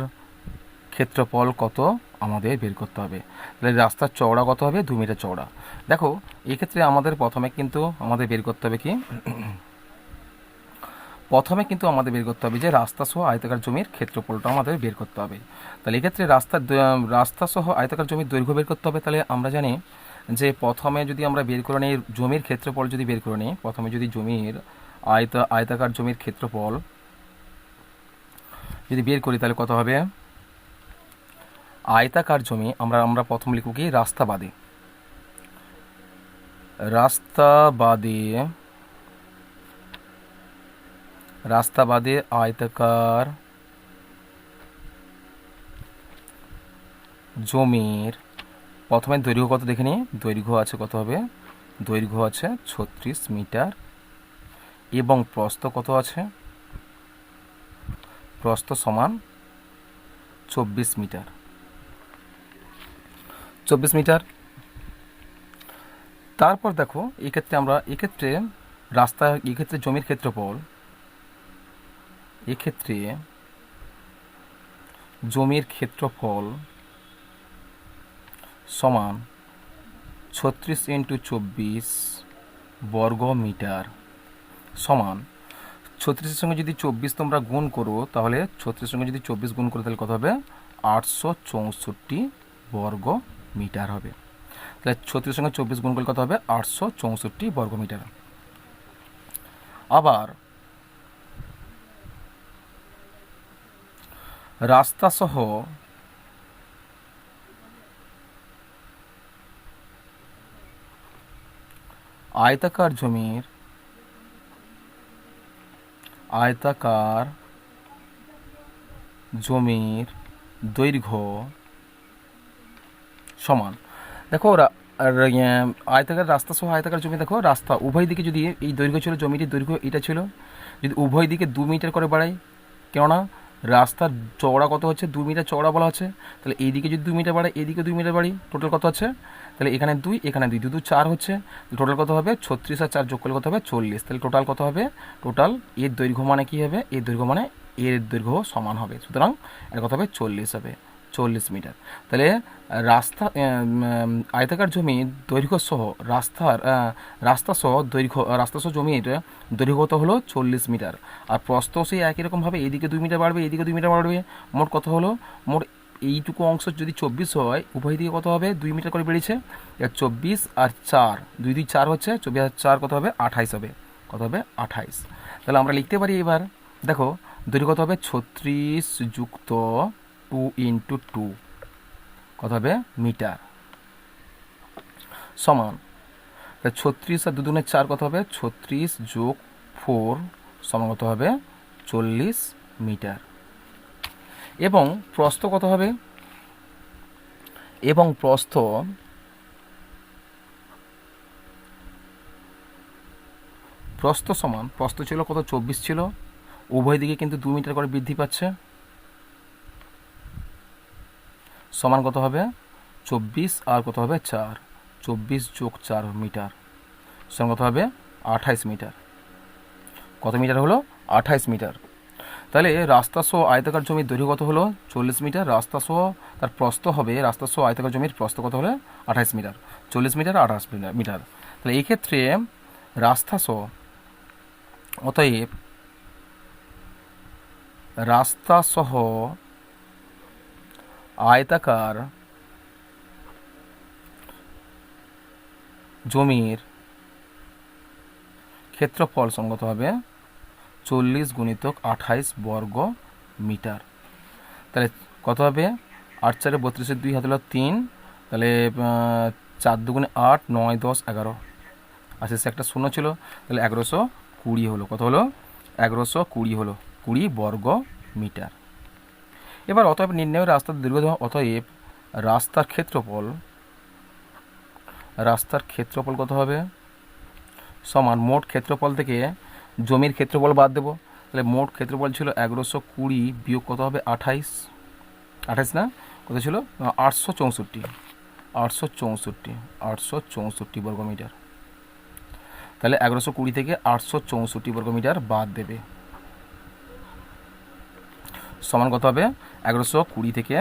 [SPEAKER 1] ক্ষেত্রফল কত আমাদের বের করতে হবে। তাহলে রাস্তার চওড়া কত হবে, 2 মিটার চওড়া। দেখো এক্ষেত্রে আমাদের প্রথমে কিন্তু আমাদের বের করতে হবে কি, প্রথমে কিন্তু আমাদের বের করতে হবে যে রাস্তা সহ আয়তাকার জমির ক্ষেত্রফলটা আমাদের বের করতে হবে। তাহলে এক্ষেত্রে রাস্তা সহ আয়তাকার জমির দৈর্ঘ্য বের করতে হবে। তাহলে আমরা জানি যে প্রথমে যদি আমরা বের করে নিই জমির ক্ষেত্রফল, যদি বের করে নিই প্রথমে যদি জমির আয়তাকার জমির ক্ষেত্রফল যদি বের করি, তাহলে কত হবে, আয়তাকার জমি আমরা প্রথম লিখব কি রাস্তা বাদে, রাস্তা বাদে, রাস্তা বাদে আয়তাকার জমির প্রথমে দৈর্ঘ্য কত দেখে নিই, দৈর্ঘ্য আছে কত হবে, দৈর্ঘ্য আছে 36 মিটার এবং প্রস্থ কত আছে, প্রস্থ সমান 24 মিটার, 24 মিটার। তারপর দেখো এক্ষেত্রে আমরা এক্ষেত্রে রাস্তা এক্ষেত্রে জমির ক্ষেত্রফল, এক্ষেত্রে জমির ক্ষেত্রফল সমান 36 × 24 বর্গ মিটার সমান 36-এর সঙ্গে যদি 24 তোমরা গুণ করো, তাহলে 36-এর সঙ্গে যদি 24 গুণ করো তাহলে কত হবে, 864 বর্গ মিটার হবে। তাহলে 36-এর সঙ্গে 24 গুণ করলে কত হবে, 864 বর্গ মিটার। আবার রাস্তা সহ আয়তাকার জমির দৈর্ঘ্য সমান, দেখো আয়তাকার রাস্তা সহ আয়তাকার জমি, দেখো রাস্তা উভয় দিকে যদি এই দৈর্ঘ্য ছিল, জমিটির দৈর্ঘ্য এটা ছিল, যদি উভয় দিকে 2 মিটার করে বাড়াই, কেননা রাস্তার চওড়া কত হচ্ছে, 2 মিটার চওড়া বলা হচ্ছে, তাহলে এইদিকে যদি 2 মিটার বাড়াই, এইদিকে 2 মিটার বাড়ি, টোটাল কত হচ্ছে, তাহলে এখানে 2 এখানে 2, 2 4 হচ্ছে, টোটাল কত হবে 36 আর 4 যোগ করলে কত হবে 40। তাহলে টোটাল কত হবে, টোটাল এর দৈর্ঘ্য মানে কি হবে, এর দৈর্ঘ্য মানে এর দৈর্ঘ্য সমান হবে, সুতরাং এর কত হবে 40 হবে, 40 মিটার। তাহলে রাস্তা আয়তাকার জমির দৈর্ঘ্য সহ রাস্তা সহ জমির দৈর্ঘ্য কত হলো 40 মিটার। আর প্রস্থ সেই একই রকমভাবে এদিকে 2 মিটার বাড়বে, এদিকে 2 মিটার বাড়বে, মোট কত হলো, মোট এইটুকু অংশ যদি 24 হয়, উভয় দিকে কত হবে 2 মিটার করে বেড়েছে, 24 আর 4, 2 2 4 হচ্ছে, 24 আর 4 কত হবে 28 হবে, কত হবে 28। তাহলে আমরা লিখতে পারি এবার, দেখো দৈর্ঘ্য কত হবে 36 যুক্ত 2 × 2 কত হবে মিটার সমান 36 আর 2 2 4 কত হবে, 36 যোগ 4 সমান কত হবে 40 মিটার। এবং প্রস্থ কত হবে, এবং প্রস্থ সমান, প্রস্থ ছিল কত 24 ছিল, উভয় দিকে কিন্তু 2 মিটার করে বৃদ্ধি পাচ্ছে, সমান কত হবে 24 আর কত হবে 4, 24 যোগ 4 মিটার সমান কত হবে 28 মিটার। কত মিটার হলো 28 মিটার। তাহলে রাস্তা সহ আয়তাকার জমির দৈর্ঘ্য কত হলো 40 মিটার, রাস্তা সহ তার প্রস্থ হবে, রাস্তা সহ আয়তাকার জমির প্রস্থ কত হলে 28 মিটার, 40 মিটার 28 মিটার। তাহলে এই ক্ষেত্রে রাস্তা সহ, অতএব রাস্তা সহ আয়তাকার জমির ক্ষেত্রফল সঙ্গত হবে 40 গুণিতক 28 বর্গ মিটার। তাহলে কত হবে 8 4 32 2 হাতে 3, তাহলে 4 2 8 9 10 11, আচ্ছা সে একটা শূন্য ছিল, তাহলে 1120 হলো, কত হলো 1120 হলো 20 বর্গ মিটার। এবার অতএব নির্ণয় রাস্তার দৈর্ঘ্য, অতএব রাস্তার ক্ষেত্রফল কত হবে সমান মোট ক্ষেত্রফল থেকে জমির ক্ষেত্রফল বাদ দেবো, তাহলে মোট ক্ষেত্রফল ছিল 1120 বিয়োগ কত হবে 28 না, কত ছিল 864 বর্গ মিটার। তাহলে 1120 থেকে 864 বর্গ মিটার বাদ দেবে, সমান কত হবে 1120 থেকে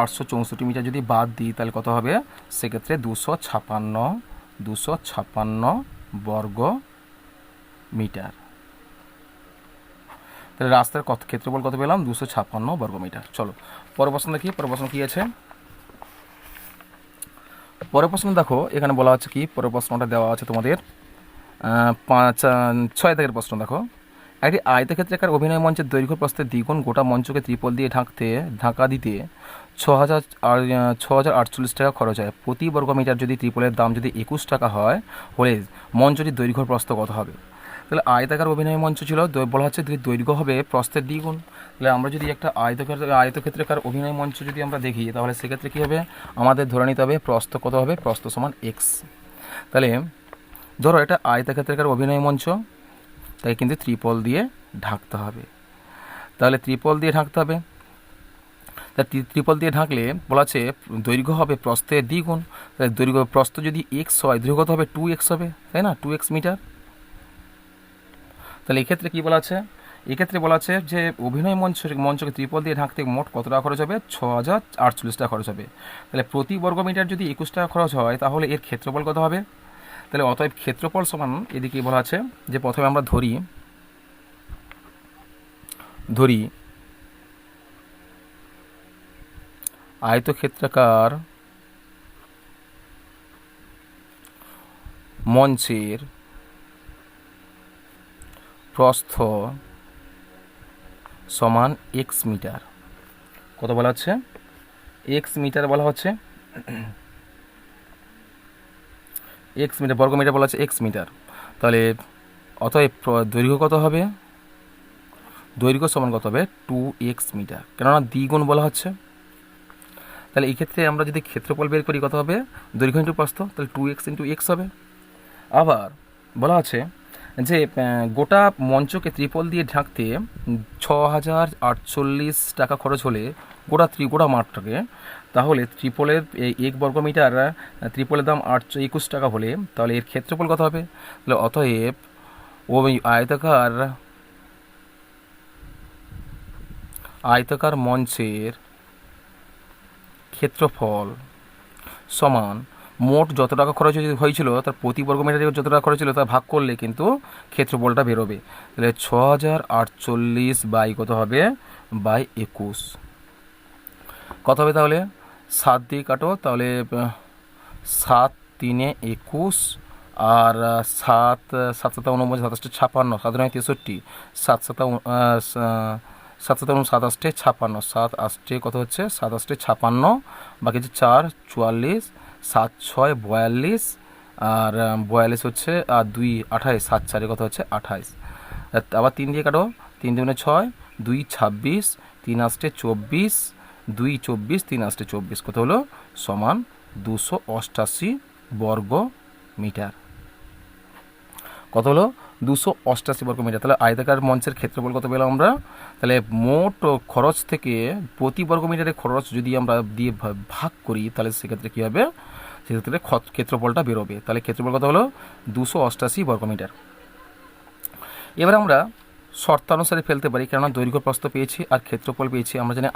[SPEAKER 1] 864 মিটার যদি বাদ দিই তাহলে কত হবে, সেক্ষেত্রে 256 বর্গ মিটার। তাহলে রাস্তার ক্ষেত্রফল কত পেলাম 256 বর্গ মিটার। চলো পরের প্রশ্ন দেখি, পরের প্রশ্ন কি আছে। পরের প্রশ্ন দেখো, এখানে বলা হচ্ছে কি, পরের প্রশ্নটা দেওয়া আছে তোমাদের 6 দাগের প্রশ্ন দেখো। একটি আয়তক্ষেত্রাকার অভিনয় মঞ্চের দৈর্ঘ্য প্রস্থের দ্বিগুণ গোটা মঞ্চকে ত্রিপল দিয়ে ঢাকা দিতে 6,048 টাকা খরচ হয়। প্রতি বর্গ মিটার যদি ত্রিপলের দাম যদি 21 টাকা হয় হলে মঞ্চটির দৈর্ঘ্য প্রস্থ কত হবে? তাহলে আয়তাকার অভিনয় মঞ্চ ছিল, বলা হচ্ছে দৈর্ঘ্য হবে প্রস্থের দ্বিগুণ। তাহলে আমরা যদি একটা আয়তক্ষেত্রাকার অভিনয় মঞ্চ যদি আমরা দেখি তাহলে সেক্ষেত্রে কী হবে, আমাদের ধরে নিতে হবে প্রস্থ কত হবে, প্রস্থ সমান এক্স। তাহলে ধরো এটা আয়তক্ষেত্রাকার অভিনয় মঞ্চ, তাই কিন্তু ত্রিপল দিয়ে ঢাকতে হবে, তাহলে ত্রিপল দিয়ে ঢাকতে হবে। তা ত্রিপল দিয়ে ঢাকলে বলা আছে দৈর্ঘ্য হবে প্রস্থের দ্বিগুণ, তাহলে প্রস্থ যদি এক্স হয় দৈর্ঘ্য হবে 2x হবে, তাই না, 2x মিটার। তাহলে এক্ষেত্রে কী বলা আছে, এক্ষেত্রে বলা আছে যে অভিনয় মঞ্চকে ত্রিপল দিয়ে ঢাকতে মোট কত টাকা খরচ হবে, 6,048 টাকা খরচ হবে। তাহলে প্রতি বর্গ মিটার যদি 21 টাকা খরচ হয় তাহলে এর ক্ষেত্রফল কত হবে? তাহলে অতএব ক্ষেত্রফল সমান, এদিকে বলা আছে যে প্রথমে আমরা ধরি আয়তক্ষেত্রাকার মঞ্চের প্রস্থ সমান এক্স মিটার। কত বলা হচ্ছে, এক্স মিটার বলা হচ্ছে, এক্স মিটার, বর্গ মিটার বলা হচ্ছে এক্স মিটার। তাহলে অতএব দৈর্ঘ্য কত হবে, দৈর্ঘ্য সমান কত হবে 2x মিটার, কেননা দ্বিগুণ বলা হচ্ছে। তাহলে এই ক্ষেত্রে আমরা যদি ক্ষেত্রফল বের করি কত হবে, দৈর্ঘ্য ইন্টু প্রস্থ, তাহলে 2x ইন্টু এক্স হবে। আবার বলা আছে যে গোটা মঞ্চকে ত্রিপল দিয়ে ঢাকতে 6,048 টাকা খরচ হলে গোটা মাঠটাকে, তাহলে ত্রিপলের 1 বর্গ মিটার ত্রিপলের দাম 21 টাকা হলে তাহলে এর ক্ষেত্রফল কত হবে? তাহলে অতএব ওই আয়তাকার মঞ্চের ক্ষেত্রফল সমান মোট যত টাকা খরচ হয়েছিল তার প্রতি বর্গ মিটারে যত টাকা খরচ ছিল তা ভাগ করলে কিন্তু ক্ষেত্রফলটা বেরোবে। তাহলে 6,048 বাই কত হবে, বাই 21 কত হবে, তাহলে 7 দিয়ে কাটো, তাহলে 7 3 21 আর 7 7 7 49 27 56 7 9 63 7 7 7 7 27 56 7 8 কত হচ্ছে, 7 8 56, বাকি হচ্ছে 4 44, 7 6 42 আর 42 হচ্ছে, আর 2 28, 7 4 কত হচ্ছে 28। আবার 3 দিয়ে কাটো, 3 2 6, 2 26, 3 8 24, 2 24, 3 8 24 কত হলো, সমান 288 বর্গ মিটার। কত হলো, 288 বর্গ মিটার। তাহলে আয়তাকার মঞ্চের ক্ষেত্রফল কত পেলাম আমরা? তাহলে মোট খরচ থেকে প্রতি বর্গ মিটারের খরচ যদি আমরা দিয়ে ভাগ করি তাহলে সেক্ষেত্রে কী হবে, সেক্ষেত্রে ক্ষেত্রফলটা বেরোবে। তাহলে ক্ষেত্রফল কত হলো, 288 বর্গ মিটার। এবার আমরা শর্তানুসারে ফেলতে পারি, কেননা দৈর্ঘ্য প্রস্থ পেয়েছি আর ক্ষেত্রফল পেয়েছি। আমরা জানি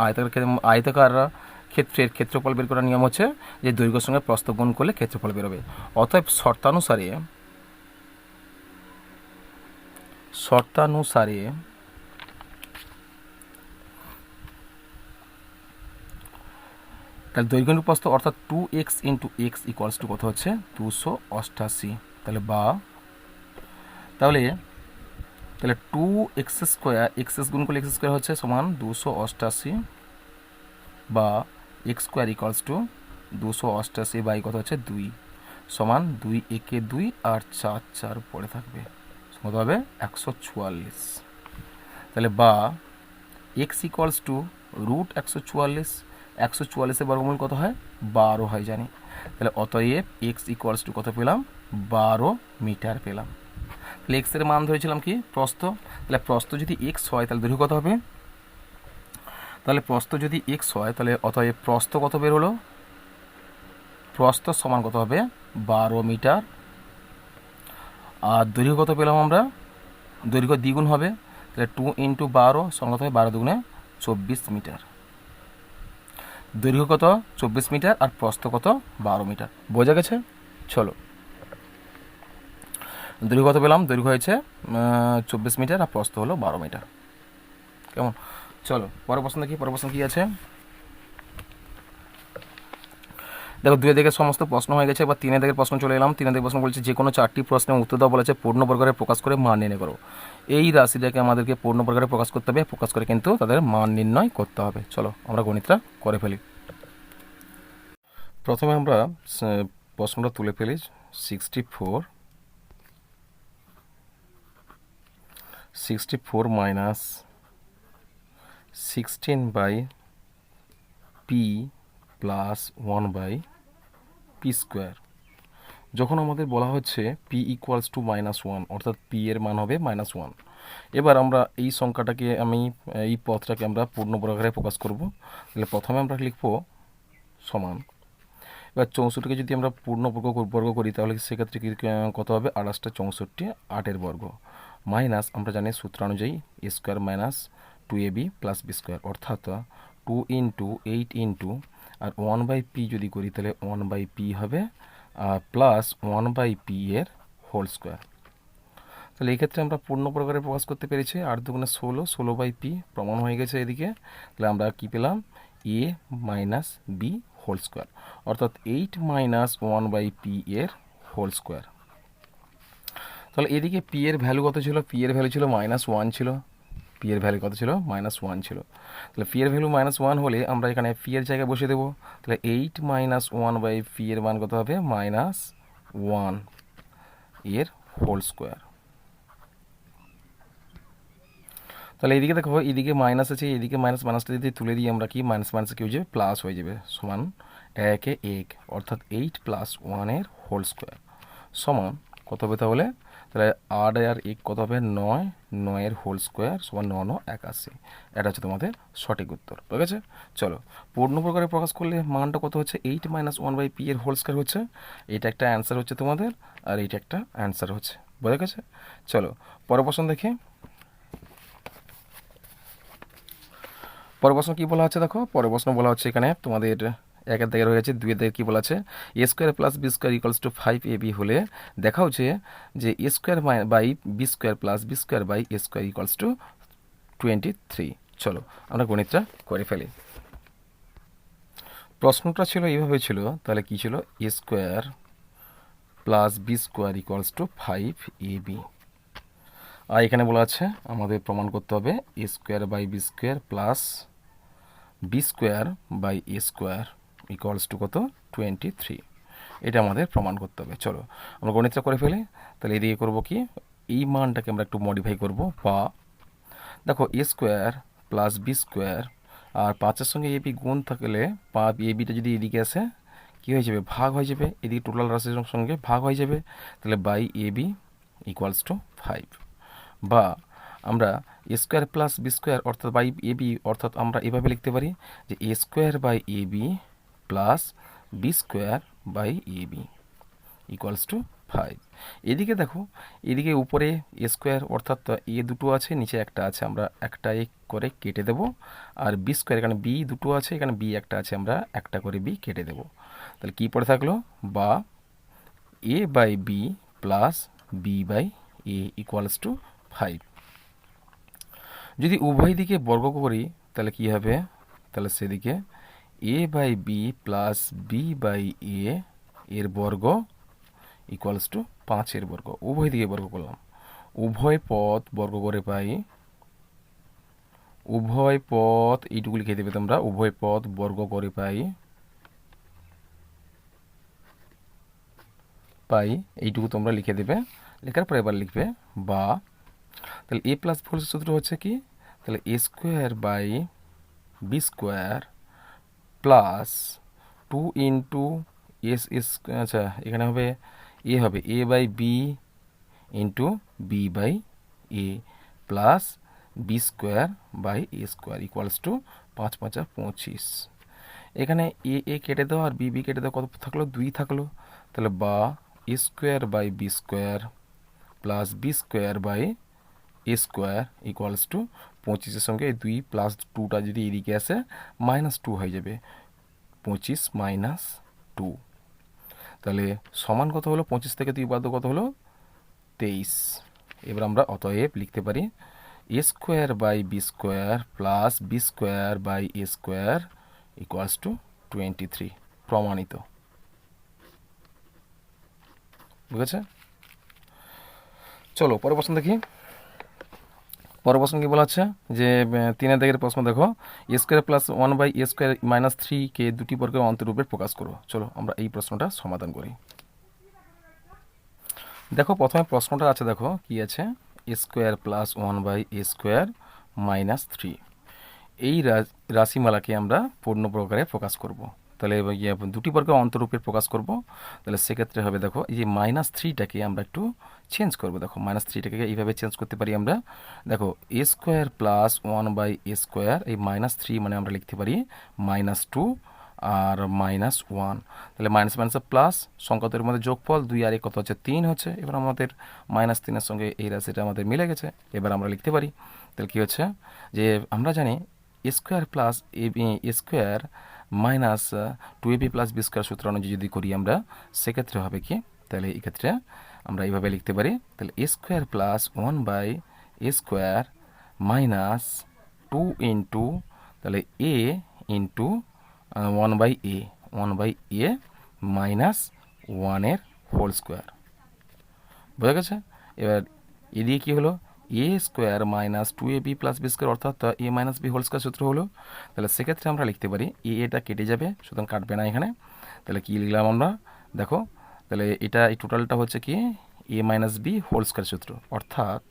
[SPEAKER 1] আয়তাকার ক্ষেত্রের ক্ষেত্রফল বের করার নিয়ম হচ্ছে যে দৈর্ঘ্যের সঙ্গে প্রস্থ গুণ করলে ক্ষেত্রফল বেরোবে। অতএব শর্তানুসারে তাহলে দৈর্ঘ্য প্রস্থ অর্থাৎ 2x into x equals to কত হচ্ছে 288। তাহলে 2x² এক্স গুণ করলে x² হচ্ছে সমান 288 বা x² ইকুয়ালস টু 288 বাই কত হচ্ছে 2 সমান 2 একে 2 আর 4 4 পড়ে থাকবে, কত হবে 144। তাহলে বা x ইকুয়ালস টু রুট 144, 144-এর বর্গমূল কত হয় 12 হয় জানি। তাহলে অতএব x ইকুয়ালস টু কত পেলাম 12 মিটার পেলাম। তাহলে x এর মান ধরেছিলাম কি প্রস্থ, তাহলে প্রস্থ যদি x হয় তাহলে দৈর্ঘ্য কত হবে, তাহলে প্রস্থ যদি x হয় তাহলে অতএব প্রস্থ কত বের হলো, প্রস্থ সমান কত হবে 12 মিটার। আর দৈর্ঘ্য কত পেলাম আমরা, দৈর্ঘ্য দ্বিগুণ হবে, তাহলে 2 ইন্টু 12 সমান কত হয় 12 দুগুণে 24 মিটার। দৈর্ঘ্য কত 24 মিটার আর প্রস্থ কত 12 মিটার। বোঝা গেছে? চলো, দৈর্ঘ্য কত পেলাম, দৈর্ঘ্য হয়েছে 24 মিটার আর প্রস্থ হলো 12 মিটার। কেমন? চলো পরের প্রশ্ন দেখি। পরের প্রশ্ন কী আছে দেখো, 2 দিকের সমস্ত প্রশ্ন হয়ে গেছে। এবার 3 দিকের প্রশ্ন চলে এলাম। 3 দিকের প্রশ্ন বলছে যে কোনো 4টি প্রশ্নের উত্তর দেওয়া বলেছে পূর্ণবর্গরে প্রকাশ করে মান নির্ণয় করো। এই রাশিটাকে আমাদেরকে পূর্ণবর্গরে প্রকাশ করতে হবে, প্রকাশ করে কিন্তু তাদের মান নির্ণয় করতে হবে। চলো আমরা গণিতটা করে ফেলি। প্রথমে আমরা প্রশ্নটা তুলে ফেলি। 64 minus 16 by P plus 1 by P square. যখন আমাদের বলা হচ্ছে পি ইকুয়ালস টু -1 অর্থাৎ পি এর মান হবে -1। এবার আমরা এই সংখ্যাটাকে এই পথটাকে আমরা পূর্ণবর্গরে প্রকাশ করব। তাহলে প্রথমে আমরা লিখব সমান, এবার 64কে যদি আমরা বর্গ করি তাহলে সেক্ষেত্রে কত হবে 28 64 8-এর বর্গ মাইনাস আমরা জানি সূত্র অনুযায়ী a square minus 2ab plus B square, অর্থাৎ 2 ইন্টু 8 ইন্টু আর 1 বাই পি যদি করি তাহলে 1 বাই পি হবে আর প্লাস 1 বাই পি এর হোল স্কোয়ার। তাহলে এই ক্ষেত্রে আমরা পূর্ণবর্গরে প্রকাশ করতে পেরেছি। 8 দুগুণে 16 বাই পি প্রমাণ হয়ে গেছে এদিকে। তাহলে আমরা কি পেলাম a minus B whole square, অর্থাৎ 8 মাইনাস 1 বাই পি এর হোল স্কোয়ার। তাহলে এদিকে পি এর ভ্যালু কত ছিল, পি এর ভ্যালু ছিল -1 ছিল, পি এর ভ্যালু কত ছিল -1 ছিল। তাহলে পি এর ভ্যালু -1 হলে আমরা এখানে পি এর জায়গায় বসে দেবো। তাহলে 8 মাইনাস 1 বাই পি এর মান কত হবে -1 এর হোল স্কোয়ার। তাহলে এদিকে দেখো, এদিকে মাইনাস আছে, এদিকে মাইনাসটা যদি তুলে দিই আমরা কি মাইনাস কি হয়ে যাবে প্লাস হয়ে যাবে, সমান 1 1 অর্থাৎ 8 প্লাস 1 এর হোল স্কোয়ার সমান কত হবে তাহলে 8 আর 1 কত হবে 9, 9 এর হোল স্কোয়ার সমান 9 9 81। এটা হচ্ছে তোমাদের সঠিক উত্তর। ঠিক আছে? চলো পূর্ণবর্গরে প্রকাশ করলে মানটা কত হচ্ছে 8 মাইনাস 1 বাই পি এর হোল স্কোয়ার হচ্ছে। এটা একটা অ্যান্সার হচ্ছে তোমাদের, আর এইটা একটা অ্যান্সার হচ্ছে। বোঝা গেছে? চলো পরের প্রশ্ন দেখি। পরের প্রশ্ন কী বলা হচ্ছে দেখো, পরের প্রশ্ন বলা হচ্ছে এখানে তোমাদের 1-এর দাগে রয়েছে, 2-এর দাগে কী বলা আছে a square plus B square equals to 5ab হলে দেখা হচ্ছে যে a square by B square plus B square by a square equals to 23। চলো আমরা গণিতটা করে ফেলি। প্রশ্নটা ছিল এইভাবে ছিল, তাহলে কী ছিল a square plus B square equals to 5ab। আর এখানে বলা আছে আমাদের প্রমাণ করতে হবে a square by B square plus B square by A square equals to কত 23। এটা আমাদের প্রমাণ করতে হবে। চলো আমরা গণিতটা করে ফেলি। তাহলে এদিকে করবো কি এই মানটাকে আমরা একটু মডিফাই করব, বা দেখো A square plus B square আর 5-এর সঙ্গে এবি গুণ থাকলে এবিটা যদি এদিকে আসে কী হয়ে যাবে ভাগ হয়ে যাবে, এদিকে টোটাল রাশির সঙ্গে ভাগ হয়ে যাবে, তাহলে বাই এবি ইকুয়ালস টু 5। বা আমরা A square plus B square অর্থাৎ বাই এবি অর্থাৎ আমরা এভাবে লিখতে পারি যে A square by AB plus B square by AB equals to 5। এদিকে দেখো, এদিকে উপরে এ স্কোয়ার অর্থাৎ এ দুটো আছে, নিচে একটা আছে, আমরা একটা করে কেটে দেব। আর বি স্কোয়ার, এখানে বি দুটো আছে, এখানে বি একটা আছে, আমরা একটা করে বি কেটে দেব। তাহলে কী পড়ে থাকলো, বা A by B plus B by A equals to 5। যদি উভয় দিকে বর্গ করি তাহলে কি হবে, তাহলে সেদিকে A by B plus B by A এর বর্গ ইকুয়ালস টু 5 বর্গ। উভয় দিকে বর্গ করলাম, উভয় পথ বর্গ করে পাই, উভয় পথ এইটুকু লিখে দেবে তোমরা, উভয় পথ বর্গ করে পাই এইটুকু তোমরা লিখে দেবে। লেখার পরে এবার লিখবে বা, তাহলে এ প্লাস ফোর সূত্র হচ্ছে কি, তাহলে A square by B square plus 2 into S S, আচ্ছা এখানে হবে এ হবে A by B into B by A plus B square by A square equals to 5 5 25। এখানে এ কেটে দাও আর বি কেটে দাও, কত থাকলো, 2 থাকলো। তাহলে বা A square by B square plus B square by A square equals to 25-এর সঙ্গে 2 প্লাস 2টা যদি এদিকে আসে -2 হয়ে যাবে, 25 - 2। তাহলে সমান কত হলো, 25 থেকে 2 বাদ কত হলো, 23। এবার আমরা অতএব লিখতে পারি A square by B square plus B square by A square equals to 23। প্রমাণিত। বুঝেছে? চলো পরের প্রশ্ন দেখি। পরের প্রশ্ন কি বলা আছে যে 3 দাগের প্রশ্ন দেখো, A square plus 1 by A square -3 কে দুটি বর্গের অন্তরূপে প্রকাশ করো। চলো আমরা এই প্রশ্নটা সমাধান করি। দেখো প্রথমে প্রশ্নটা আছে, দেখো কি আছে, A square plus 1 by A square -3, এই রাশিমালাকে আমরা পূর্ণ প্রকারে প্রকাশ করব। তাহলে দুটি বর্গের অন্তরূপে প্রকাশ করব। তাহলে সেক্ষেত্রে হবে, দেখো এই যে -3টাকে আমরা একটু চেঞ্জ করব। দেখো -3টাকে এইভাবে চেঞ্জ করতে পারি আমরা। দেখো A square plus 1 by A square, এই -3 মানে আমরা লিখতে পারি -2 আর -1। তাহলে মাইনাস মাইনাস প্লাস, সংখ্যাদের মধ্যে যোগফল 2 আর 1 কত হচ্ছে, 3 হচ্ছে। এবার আমাদের -3-এর সঙ্গে এই রাশিটা আমাদের মিলে গেছে। এবার আমরা লিখতে পারি, তাহলে কী হচ্ছে যে আমরা জানি A square plus A square minus 2ab plus B square সূত্র অনুযায়ী যদি করি আমরা, সেক্ষেত্রে হবে কি, তাহলে এক্ষেত্রে আমরা এইভাবে লিখতে পারি, তাহলে A square plus 1 by A square -2 into, তাহলে A into 1 by A -1 whole square. বোঝা গেছে? এবার এদিকে কী হলো, A square minus 2ab plus B square অর্থাৎ A minus B whole square সূত্র হলো। তাহলে সেক্ষেত্রে আমরা লিখতে পারি এটা কেটে যাবে, সুতরাং কাটবে না এখানে। তাহলে কী লিখলাম আমরা, দেখো তাহলে এটা এই টোটালটা হচ্ছে কি এ মাইনাস বি হোল স্কোয়ার সূত্র, অর্থাৎ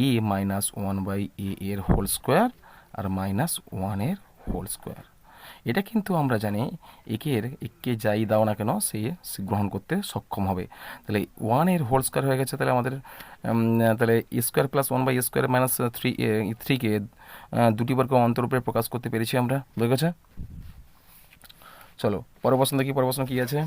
[SPEAKER 1] এ -1 বাই এর হোল স্কোয়ার আর -1 হোল স্কোয়ার। এটা কিন্তু আমরা জানি একে যাই দাও না কেন সে গ্রহণ করতে সক্ষম হবে। তাহলে 1 হোল স্কোয়ার হয়ে গেছে। তাহলে আমাদের তাহলে A square plus 1 by A square -3কে দুটি বর্গ অন্তরূপে প্রকাশ করতে পেরেছি আমরা। বুঝে গেছে? চলো পরের প্রশ্ন দেখি। পরের প্রশ্ন কী আছে,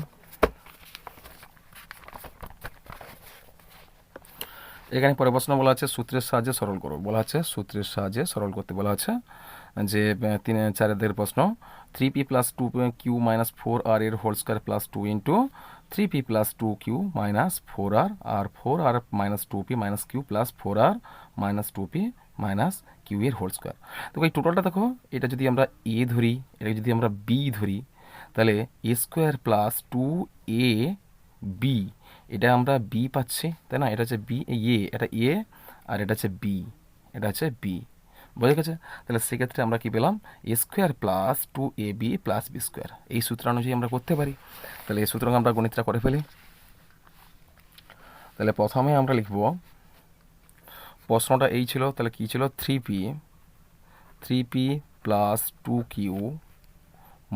[SPEAKER 1] এখানে পরের প্রশ্ন বলা আছে সূত্রের সাহায্যে সরল করো। বলা আছে সূত্রের সাহায্যে সরল করতে বলা আছে। যে 3-4 প্রশ্ন, 3p plus 2q minus 4r এর whole square plus 2 into 3p plus 2q minus 4r আর 4r minus 2p minus q plus 4r minus 2p minus q এর হোল স্কোয়ার। তো এই টোটালটা দেখো, এটা যদি আমরা এ ধরি, এটা যদি আমরা বি ধরি, তাহলে A square plus 2a B, এটা আমরা বি পাচ্ছি, তাই না? এটা হচ্ছে বি, এটা এ আর এটা হচ্ছে বি, এটা হচ্ছে বি। বোঝা গেছে? তাহলে সেক্ষেত্রে আমরা কি পেলাম, A square plus 2ab plus B square. এই সূত্র অনুযায়ী আমরা করতে পারি। তাহলে এই সূত্র আমরা গণিতটা করে ফেলি। তাহলে প্রথমে আমরা লিখব, প্রশ্নটা এই ছিল, তাহলে কী ছিল, 3p plus 2q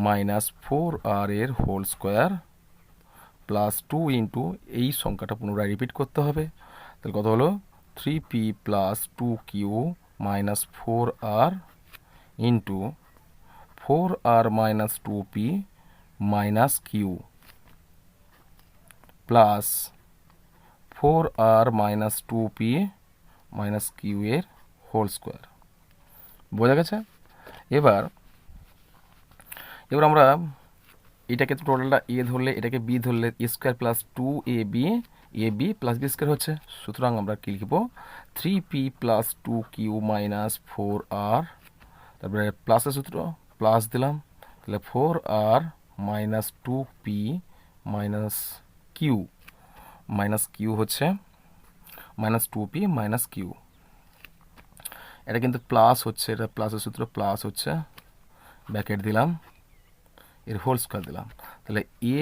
[SPEAKER 1] minus 4r এর হোল স্কোয়ার প্লাস 2 ইন্টু এই সংখ্যাটা পুনরায় রিপিট করতে হবে। তাহলে কত হলো, 3p plus 2q minus 4r into 4r minus 2p minus q plus 4r minus 2p minus Q এর হোল স্কোয়ার। বোঝা গেছে? এবার আমরা এটাকে টোটালটা এ ধরলে, এটাকে বি ধরলে, A square plus 2ab plus B square হচ্ছে। সুতরাং আমরা কি লিখব? 3p plus 2q minus 4r, তারপরে প্লাসের সূত্র প্লাস দিলাম, তাহলে 4r minus 2p minus Q হচ্ছে মাইনাস 2p মাইনাস কিউ। এটা কিন্তু প্লাস হচ্ছে, এটা প্লাসের সূত্র প্লাস হচ্ছে, ব্র্যাকেট দিলাম, এর হোল স্কোয়ার দিলাম, তাহলে এ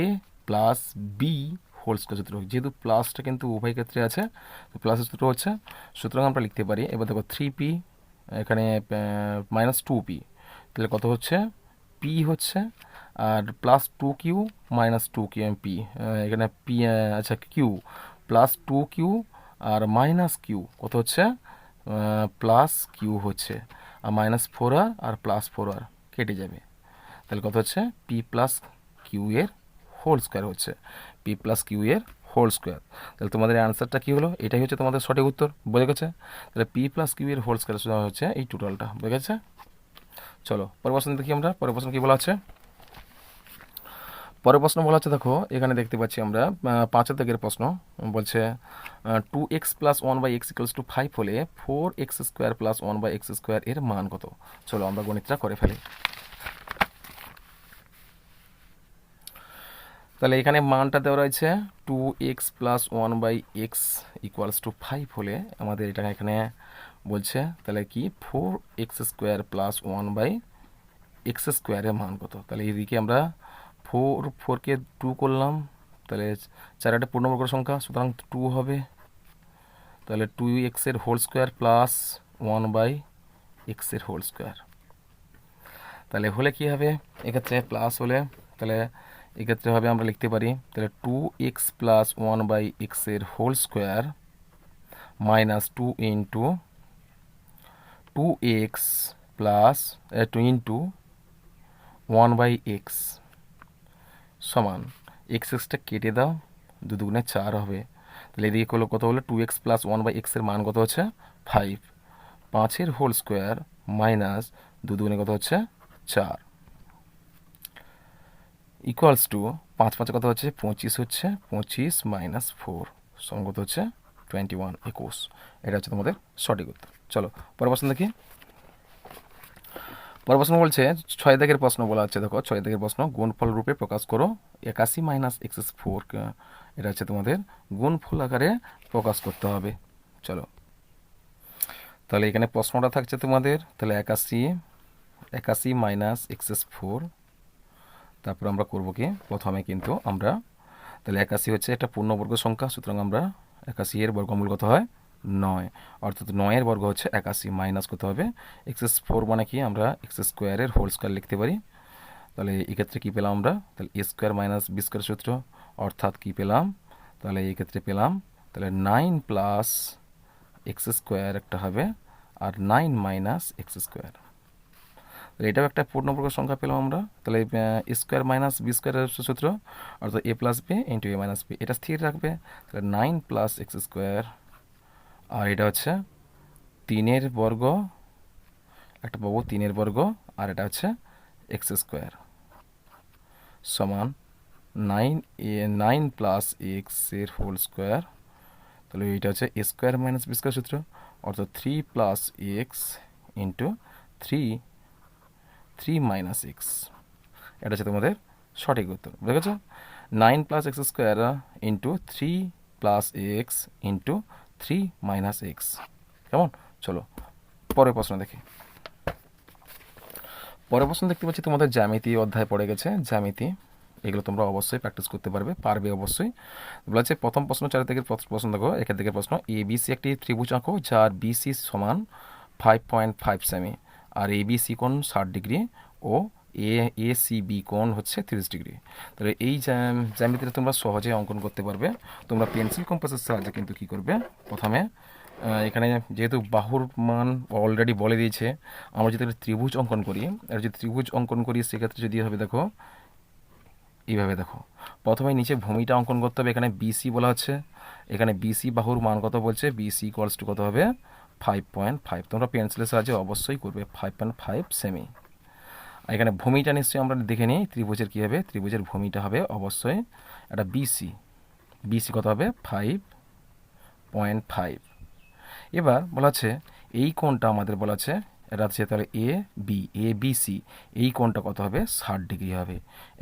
[SPEAKER 1] প্লাস বি হোল স্কোয়ার সূত্র। যেহেতু প্লাসটা কিন্তু উভয় ক্ষেত্রে আছে, তো প্লাসের সূত্র হচ্ছে, সুতরাং আমরা লিখতে পারি, এবার দেখো 3p এখানে মাইনাস 2p, তাহলে কত হচ্ছে? পি হচ্ছে, R plus 2q minus 2q P, এখানে পি আচ্ছা Q plus 2q R minus Q কত হচ্ছে? প্লাস কিউ হচ্ছে, আর মাইনাস 4r আর প্লাস 4r কেটে যাবে, তাহলে কত হচ্ছে? পি প্লাস কিউ এর হোল স্কোয়ার হচ্ছে, পি প্লাস কিউ এর হোল স্কোয়ার। তাহলে তোমাদের অ্যান্সারটা কী হলো? এটাই হচ্ছে তোমাদের সঠিক উত্তর। বোঝা গেছে? তাহলে পি প্লাস কিউ এর হোল স্কোয়ার হচ্ছে এই টোটালটা। বোঝা গেছে? চলো পরের প্রশ্ন দেখি আমরা। পরের প্রশ্ন কী বলা আছে? পরের প্রশ্ন বলা হচ্ছে, দেখো এখানে দেখতে পাচ্ছি আমরা 5 দাগের প্রশ্ন বলছে 2x plus 1/x equals to 5 হলে 4x square plus 1/x square এর মান কত? চলো আমরা গণিতটা করে ফেলি। তাহলে এখানে মানটা দেওয়া রয়েছে 2x plus 1/x equals to 5 হলে আমাদের এটা এখানে বলছে তাহলে কি 4x স্কোয়ার প্লাস 1/x স্কোয়ারের মান কত? তাহলে এদিকে আমরা 4কে 2 করলাম, তাহলে 4 একটা পূর্ণবর্গ সংখ্যা, সুতরাং 2 হবে, তাহলে 2x এর হোল স্কোয়ার প্লাস 1/x এর হোল স্কোয়ার। তাহলে হলে কি হবে? এক্ষেত্রে প্লাস হলে তাহলে এক্ষেত্রে হবে, আমরা লিখতে পারি তাহলে 2x প্লাস 1/x এর whole square minus 2 into 2x plus 2 into 1/x সমান এক্সটা কেটে দাও, 2 দুগুণে 4 হবে, তাহলে এদিকে করলে কত হলো? 2x প্লাস 1/x এর মান কত হচ্ছে? 5, 5 হোল স্কোয়ার মাইনাস 2 দুগুণে কত হচ্ছে? 4 ইকুয়ালস টু 5 5 কত হচ্ছে? 25 হচ্ছে, 25 মাইনাস 4 সমান কত হচ্ছে? 21, 21। এটা হচ্ছে তোমাদের সঠিক উত্তর। চলো পরের প্রশ্ন দেখি। পরের প্রশ্ন বলছে 6 দাগের প্রশ্ন বলা হচ্ছে, দেখো 6 দাগের প্রশ্ন, গুণফল রূপে প্রকাশ করো 81 মাইনাস x4। এটা হচ্ছে তোমাদের গুণফল আকারে প্রকাশ করতে হবে। চলো তাহলে এখানে প্রশ্নটা থাকছে তোমাদের, তাহলে 81 মাইনাস x4, তারপর আমরা করবো কি, প্রথমে কিন্তু আমরা তাহলে 81 হচ্ছে একটা পূর্ণবর্গ সংখ্যা, সুতরাং আমরা 81 এর বর্গমূল কত হয়? 9, অর্থাৎ 9 এর বর্গ হচ্ছে 81 মাইনাস কত হবে? x4 মানে কি, আমরা x স্কোয়ারের হোল স্কোয়ার লিখতে পারি। তাহলে এক্ষেত্রে কী পেলাম আমরা? তাহলে A square minus B square সূত্র, অর্থাৎ কী পেলাম? তাহলে এই ক্ষেত্রে পেলাম তাহলে 9 প্লাস এক্স স্কোয়ার একটা হবে, আর 9 মাইনাস এক্স স্কোয়ার। তাহলে এটাও একটা পূর্ণবর্গ সংখ্যা পেলাম আমরা। তাহলে এ স্কোয়ার মাইনাস বি স্কোয়ারের সূত্র, অর্থাৎ এ প্লাস বি ইন্টু এ মাইনাস বি, এটা স্থির রাখবে। তাহলে 9 প্লাস এক্স স্কোয়ার, আর এটা হচ্ছে 3 বর্গ, একটা পাবো 3 বর্গ, আর এটা হচ্ছে এক্স স্কোয়ার সমান 9 প্লাস এক্স এর হোল স্কোয়ার। তাহলে এইটা হচ্ছে এ স্কোয়ার মাইনাস বি স্কোয়ার সূত্র, অর্থাৎ 3 plus x into 3 minus x. এটা হচ্ছে তোমাদের সঠিক উত্তর। বুঝেছ? 9 plus x square into 3 plus x into 3 minus x. কেমন? চলো পরের প্রশ্ন দেখি। পরের প্রশ্ন দেখতে পাচ্ছি তোমাদের জ্যামিতি অধ্যায় পড়ে গেছে। জ্যামিতি এগুলো তোমরা অবশ্যই প্র্যাকটিস করতে পারবে অবশ্যই। বলেছে প্রথম প্রশ্ন 4 থেকে প্রশ্ন দেখো, একের দিকের প্রশ্ন, এ বি সি একটি ত্রিভুজ আঁকো যার বিসি সমান 5.5 সেমি, আর এ বি সি কোণ 60 ডিগ্রি ও এ সি বি কোণ হচ্ছে 30 ডিগ্রি। তাহলে এই জ্যামিতিটা তোমরা সহজে অঙ্কন করতে পারবে। তোমরা পেন্সিল কম্পাসের সাহায্যে কিন্তু কী করবে, প্রথমে এখানে যেহেতু বাহুর মান অলরেডি বলে দিয়েছে, আমরা যদি ত্রিভুজ অঙ্কন করি, আর যদি ত্রিভুজ অঙ্কন করি সেক্ষেত্রে যদি হবে, দেখো এইভাবে দেখো, প্রথমে নিচে ভূমিটা অঙ্কন করতে হবে। এখানে বিসি বলা হচ্ছে, এখানে বিসি বাহুর মান কত বলছে, বিসি ইকুয়ালস টু কত হবে 5.5। তোমরা পেন্সিলের সাহায্যে অবশ্যই করবে 5.5 সেমি। আর এখানে ভূমিটা নিশ্চয়ই আমরা দেখে নিই, ত্রিভুজের কী হবে, ত্রিভুজের ভূমিটা হবে অবশ্যই একটা বিসি। বিসি কত হবে 5.5। এবার বলা আছে এই কোণটা আমাদের বলা আছে, এটা হচ্ছে তাহলে এ বি সি, এই কোণটা কত হবে 60 ডিগ্রি হবে,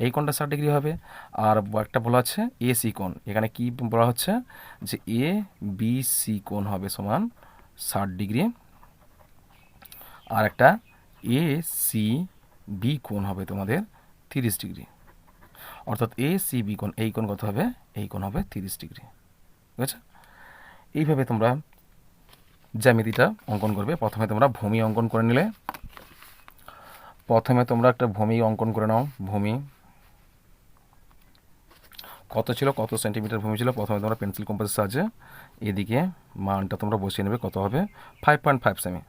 [SPEAKER 1] এই কোণটা 60 ডিগ্রি হবে। আর একটা বলা আছে এসি কোণ, এখানে কি বলা হচ্ছে যে এ বি সি কোণ হবে সমান 60 ডিগ্রি। আর একটা এ সি বি কোণ হবে তোমাদের 30 ডিগ্রি, অর্থাৎ এ সি বি কোণ, এই কোণ কত হবে, এই কোণ হবে 30 ডিগ্রি। ঠিক আছে, এইভাবে তোমরা জ্যামিতিটা অঙ্কন করবে। প্রথমে তোমরা ভূমি অঙ্কন করে নিলে, প্রথমে তোমরা একটা ভূমি অঙ্কন করে নাও। ভূমি কত ছিল, কত সেন্টিমিটার ভূমি ছিল, প্রথমে তোমরা পেন্সিল কম্পাসের সাহায্যে এদিকে মানটা তোমরা বসিয়ে নেবে। কত হবে 5.5 সেমি।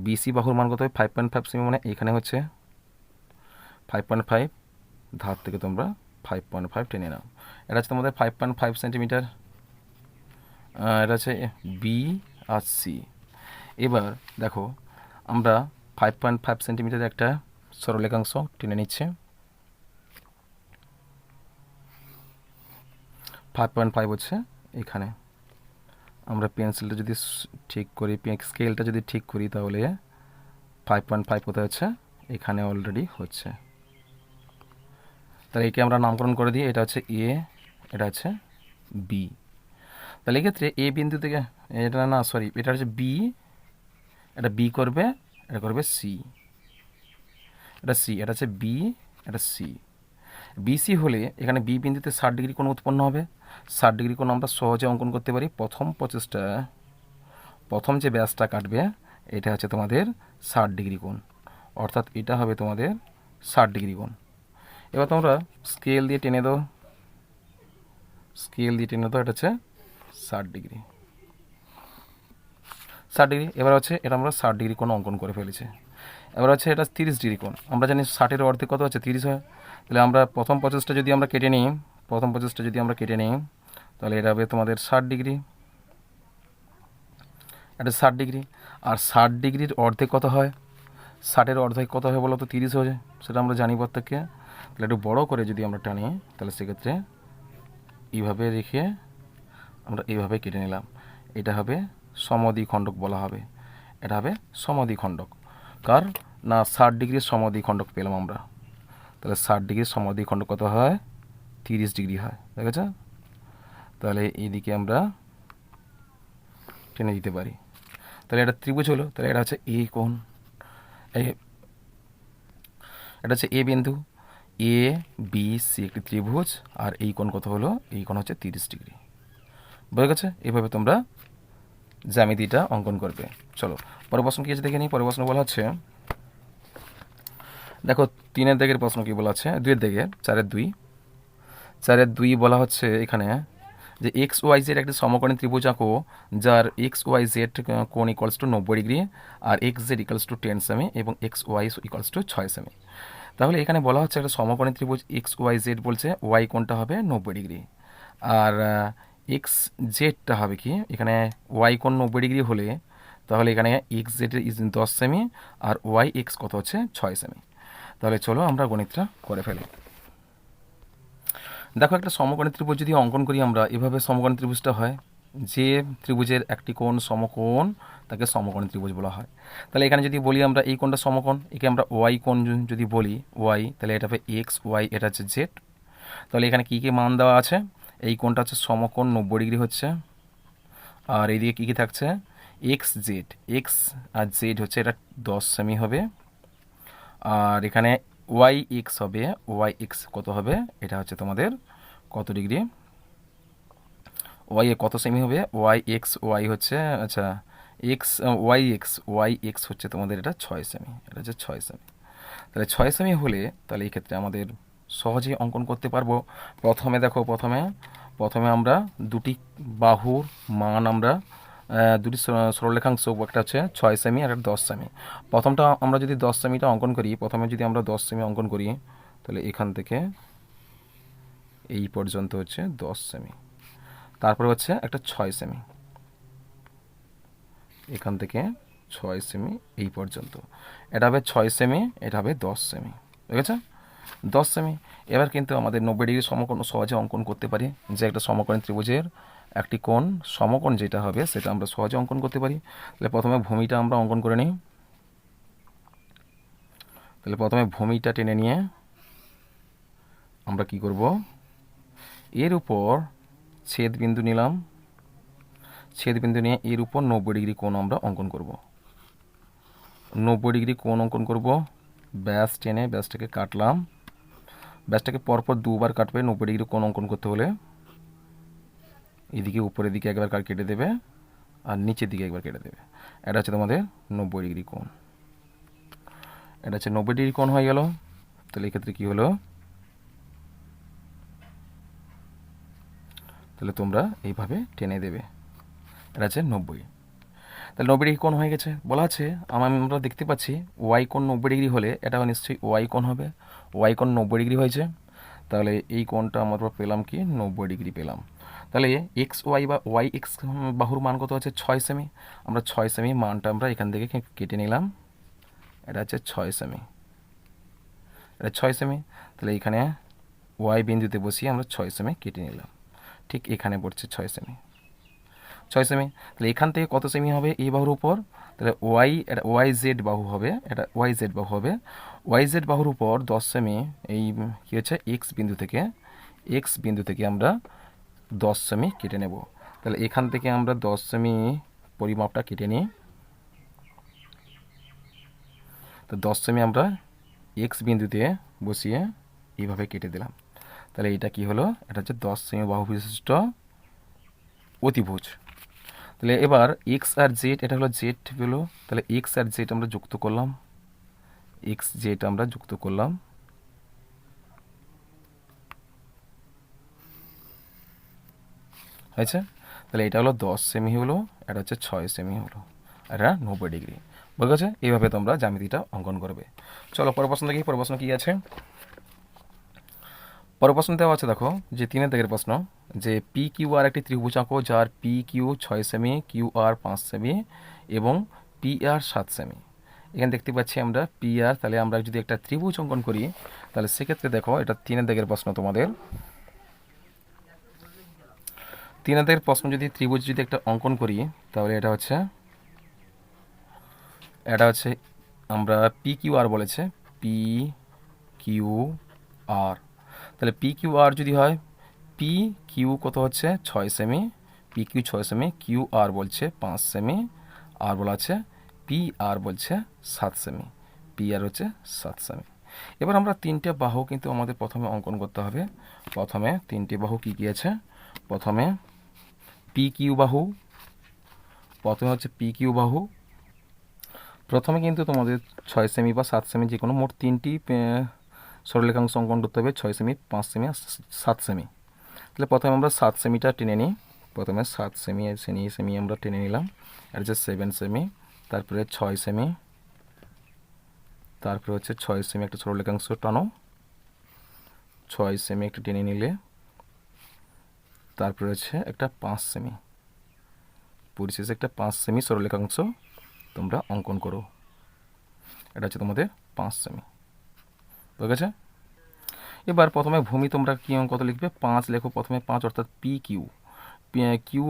[SPEAKER 1] বিসি বাহুর মান কত হবে 5.5 সেমি, মানে এখানে হচ্ছে 5.5, ধার থেকে তোমরা 5.5 টেনে নাও। এটা হচ্ছে তোমাদের 5.5 সেন্টিমিটার, এটা হচ্ছে বি আর সি। এবার দেখো আমরা 5.5 সেন্টিমিটার একটা সরলরেখাংশ টেনে নিচ্ছে। 5.5 হচ্ছে এখানে, আমরা পেন্সিলটা যদি ঠিক করি, স্কেলটা যদি ঠিক করি, তাহলে 5.5 কোথায় হচ্ছে, এখানে অলরেডি হচ্ছে। তাহলে একে আমরা নামকরণ করে দিই, এটা হচ্ছে এ, এটা হচ্ছে বি। তাহলে এক্ষেত্রে এ বিন্দু থেকে, এটা না সরি, এটা হচ্ছে বি, এটা বি করবে, এটা করবে সি, এটা সি, এটা হচ্ছে বি, এটা সি। বিসি হলে এখানে বি বিন্দুতে 60 ডিগ্রি কোণ উৎপন্ন হবে। 60 ডিগ্রি কোণ আমরা সহজে অঙ্কন করতে পারি। প্রথম যে ব্যাসটা কাটবে এটা হচ্ছে তোমাদের 60 ডিগ্রি কোণ, অর্থাৎ এটা হবে তোমাদের 60 ডিগ্রি কোণ। এবার তোমরা স্কেল দিয়ে টেনে দাও, স্কেল দিয়ে টেনে দাও, এটা হচ্ছে 60 ডিগ্রি, 60 ডিগ্রি। এবার হচ্ছে এটা আমরা 60 ডিগ্রি কোণ অঙ্কন করে ফেলেছি। এবার হচ্ছে এটা 30 ডিগ্রি কোণ, আমরা জানি 60-এর অর্ধেক কত হচ্ছে 30 হয়। তাহলে আমরা প্রথম 50টা যদি আমরা কেটে নিই, তাহলে এটা হবে তোমাদের 60 ডিগ্রি, এটা 60 ডিগ্রি। আর 60 ডিগ্রির অর্ধেক কত হয়, 60-এর অর্ধেক কত হয় বলো তো 30 হয়ে যায়, সেটা আমরা জানি প্রত্যেককে। তাহলে একটু বড় করে যদি আমরা টানি, তাহলে সেক্ষেত্রে এইভাবে রেখে আমরা এইভাবে কেটে নিলাম। এটা হবে সমদ্বিখণ্ডক বলা হবে, এটা হবে সমদ্বিখণ্ডক। কার না 60 ডিগ্রির সমদ্বিখণ্ডক পেলাম আমরা। তাহলে 60 ডিগ্রির সমদ্বিখণ্ডক কত হয় 30 ডিগ্রি হয়, দেখেছ। তাহলে এইদিকে আমরা টেনে দিতে পারি। তাহলে এটা ত্রিভুজ হলো, তাহলে এটা হচ্ছে এ কোণ, এটা হচ্ছে এ বিন্দু, এ বি সি একটি ত্রিভুজ। আর এই কোণ কত হলো, এই কোণ হচ্ছে 30 ডিগ্রি। বুঝে গেছে, এইভাবে তোমরা জ্যামিতিটা অঙ্কন করবে। চলো পরের প্রশ্ন কি আছে দেখে নিই। পরের প্রশ্ন বলা হচ্ছে, দেখো 3-এর দাগের প্রশ্ন কি বলা আছে, 2-এর দাগের 4-এর 2 বলা হচ্ছে এখানে যে এক্স ওয়াই জেড একটি সমকোণী ত্রিভুজ আঁকো, যার এক্স ওয়াই জেড কোণ ইকুয়ালস টু 90 ডিগ্রি, আর এক্স জেড ইকুয়ালস টু 10 সেমি এবং এক্স ওয়াই ইকুয়ালস টু 6 সেমি। তাহলে এখানে বলা হচ্ছে একটা সমকোণী ত্রিভুজ এক্স ওয়াই জেড বলছে, ওয়াই কোণটা হবে 90 ডিগ্রি, আর এক্স জেডটা হবে কি, এখানে ওয়াই কোণ 90 ডিগ্রি হলে তাহলে এখানে এক্স জেডের 10 সেমি আর ওয়াই এক্স কত হচ্ছে 6 সেমি। তাহলে চলো আমরা গণিতটা করে ফেলি। দেখো একটা সমকোণী ত্রিভুজ যদি অঙ্কন করি আমরা, এভাবে সমকোণী ত্রিভুজটা হয়, যে ত্রিভুজের একটি কোণ সমকোণ তাকে সমকোণী ত্রিভুজ বলা হয়। তাহলে এখানে যদি বলি আমরা এই কোণটা সমকোণ, একে আমরা ওয়াই কোণ যদি বলি ওয়াই, তাহলে এটা হবে এক্স ওয়াই, এটা হচ্ছে জেড। তাহলে এখানে কী কী মান দেওয়া আছে, এই কোণটা হচ্ছে সমকোণ 90 ডিগ্রি হচ্ছে, আর এইদিকে কী কী থাকছে এক্স জেড, এক্স আর জেড হচ্ছে এটা 10 সেমি হবে, আর এখানে ওয়াই এক্স হবে, ওয়াই এক্স কত হবে, এটা হচ্ছে তোমাদের কত ডিগ্রি, ওয়াই এ কত সেমি হবে, ওয়াই এক্স ওয়াই হচ্ছে আচ্ছা এক্স ওয়াই এক্স হচ্ছে তোমাদের এটা 6 সেমি, এটা হচ্ছে 6 সেমি। তাহলে 6 সেমি হলে তাহলে এই ক্ষেত্রে আমাদের সহজেই অঙ্কন করতে পারবো। প্রথমে দেখো, প্রথমে আমরা দুটি বাহুর মান আমরা দুটি সরলরেখাংশ, একটা হচ্ছে 6 সেমি আর একটা 10 সেমি। প্রথমটা আমরা যদি 10 সেমিটা অঙ্কন করি, প্রথমে যদি আমরা 10 সেমি অঙ্কন করি, তাহলে এখান থেকে এই পর্যন্ত হচ্ছে 10 সেমি, তারপরে হচ্ছে একটা 6 সেমি, এখান থেকে 6 সেমি এই পর্যন্ত, এটা হবে 6 সেমি, এটা হবে 10 সেমি, ঠিক আছে? 10 সেমি। এবার কিন্তু আমাদের 90 ডিগ্রি সমকোণ সহজে অঙ্কন করতে পারি, যে একটা সমকোণী ত্রিভুজের একটি কোণ সমকোণ যেটা হবে সেটা আমরা সহজে অঙ্কন করতে পারি। তাহলে প্রথমে ভূমিটা আমরা অঙ্কন করে নিই। তাহলে প্রথমে ভূমিটা টেনে নিয়ে আমরা কি করব, এর উপর ছেদ বিন্দু নিলাম, ছেদ বিন্দু নিয়ে এর উপর 90 ডিগ্রি কোণ আমরা অঙ্কন করব। 90 ডিগ্রি কোণ অঙ্কন করব, ব্যাস টেনে ব্যাসটাকে কাটলাম, ব্যাসটাকে পরপর দুবার কাটবে 90 ডিগ্রি কোণ অঙ্কন করতে হলে। এদিকে উপরের দিকে একবার কেটে দেবে আর নিচের দিকে একবার কেটে দেবে। এটা হচ্ছে তোমাদের 90 ডিগ্রি কোণ, এটা হচ্ছে 90 ডিগ্রি কোণ হয়ে গেল। তাহলে এক্ষেত্রে কী হলো, তাহলে তোমরা এইভাবে টেনে দেবে, এটা হচ্ছে 90। তাহলে 90 ডিগ্রি কোণ হয়ে গেছে। বলা আছে আমরা দেখতে পাচ্ছি ওয়াই কোণ 90 ডিগ্রি হলে এটা নিশ্চয়ই ওয়াই কোণ হবে, ওয়াই কোণ 90 ডিগ্রি হয়েছে। তাহলে এই কোণটা আমরা পেলাম কি 90 ডিগ্রি পেলাম। তাহলে এক্স ওয়াই বা ওয়াই এক্স বাহুর মান কত আছে 6 সেমি, আমরা 6 সেমি মানটা আমরা এখান থেকে কেটে নিলাম, এটা হচ্ছে 6 সেমি, এটা 6 সেমি। তাহলে এখানে ওয়াই বিন্দুতে বসিয়ে আমরা 6 সেমি কেটে নিলাম, ঠিক এখানে পড়ছে 6 সেমি, 6 সেমি। তাহলে এখান থেকে কত সেমি হবে এই বাহুর উপর, তাহলে ওয়াই, এটা ওয়াই জেড বাহু হবে, এটা ওয়াই জেড বাহু হবে, ওয়াই জেড বাহুর উপর 10 সেমি, এই কী হচ্ছে এক্স বিন্দু থেকে আমরা 10 সেমি কেটে নেব। তাহলে এখান থেকে আমরা 10 সেমি পরিমাপটা কেটে নিই। তো 10 সেমি আমরা এক্স বিন্দুতে বসিয়ে এইভাবে কেটে দিলাম। তাহলে এটা কি হলো, এটা হচ্ছে 10 সেমি বাহু বিশিষ্ট অতিভুজ। তাহলে এবার এক্স আর জেড, এটা হলো জেড হলো, তাহলে এক্স আর জেড আমরা যুক্ত করলাম, এক্স জেড আমরা যুক্ত করলাম, হয়েছে। তাহলে এটা হলো 10 সেমি হলো, এটা হচ্ছে 6 সেমি হলো, এটা 90 ডিগ্রি। বুঝে গেছে? এইভাবে তোমরা জ্যামিতিটা অঙ্কন করবে। চলো পরের প্রশ্ন দেখি, পরের প্রশ্ন কী আছে। পরের প্রশ্ন দেওয়া আছে, দেখো যে 3 দাগের প্রশ্ন, যে পি কিউ আর একটি ত্রিভুজ আঁকো যার পি কিউ 6 সেমি, কিউ আর 5 সেমি এবং পি আর 7 সেমি। এখানে দেখতে পাচ্ছি আমরা পি আর, তাহলে আমরা যদি একটা ত্রিভুজ অঙ্কন করি তাহলে সেক্ষেত্রে দেখো এটা 3 দাগের প্রশ্ন তোমাদের। 3 দাগের প্রশ্ন, যদি ত্রিভুজ যদি একটা অঙ্কন করি তাহলে এটা হচ্ছে আমরা পি কিউ আর বলেছে, পি কিউ আর। তাহলে পি কিউ আর যদি হয়, পি কিউ কত হচ্ছে 6 সেমি, পি কিউ 6 সেমি, কিউ আর বলছে 5 সেমি, আর বলা আছে পি আর বলছে 7 সেমি, পি আর হচ্ছে 7 সেমি। এবার আমরা 3টে বাহু কিন্তু আমাদের প্রথমে অঙ্কন করতে হবে। প্রথমে 3টে বাহু কী কী আছে, প্রথমে পি কিউ বাহু, প্রথমে হচ্ছে পি কিউ বাহু। প্রথমে কিন্তু তোমাদের 6 সেমি বা 7 সেমি যে কোনো মোট 3টি সরলরেখাংশ অঙ্কন করতে হবে, 6 সেমি, 5 সেমি আর 7 সেমি। তাহলে প্রথমে আমরা 7 সেমিটা টেনে নিই, প্রথমে 7 সেমি আমরা টেনে নিলাম, এটা হচ্ছে 7 সেমি, তারপরে 6 সেমি, তারপরে হচ্ছে 6 সেমি একটা সরলরেখাংশ টানো, 6 সেমি একটা টেনে নিলে, তারপরে হচ্ছে একটা 5 সেমি, পরিশেষে একটা 5 সেমি সরলরেখাংশ তোমরা অঙ্কন করো, এটা হচ্ছে তোমাদের 5 সেমি। ঠিক আছে? এবার প্রথমে ভূমি তোমরা কি কত লিখবে, 5 লেখো, প্রথমে 5 অর্থাৎ পি কিউ, কিউ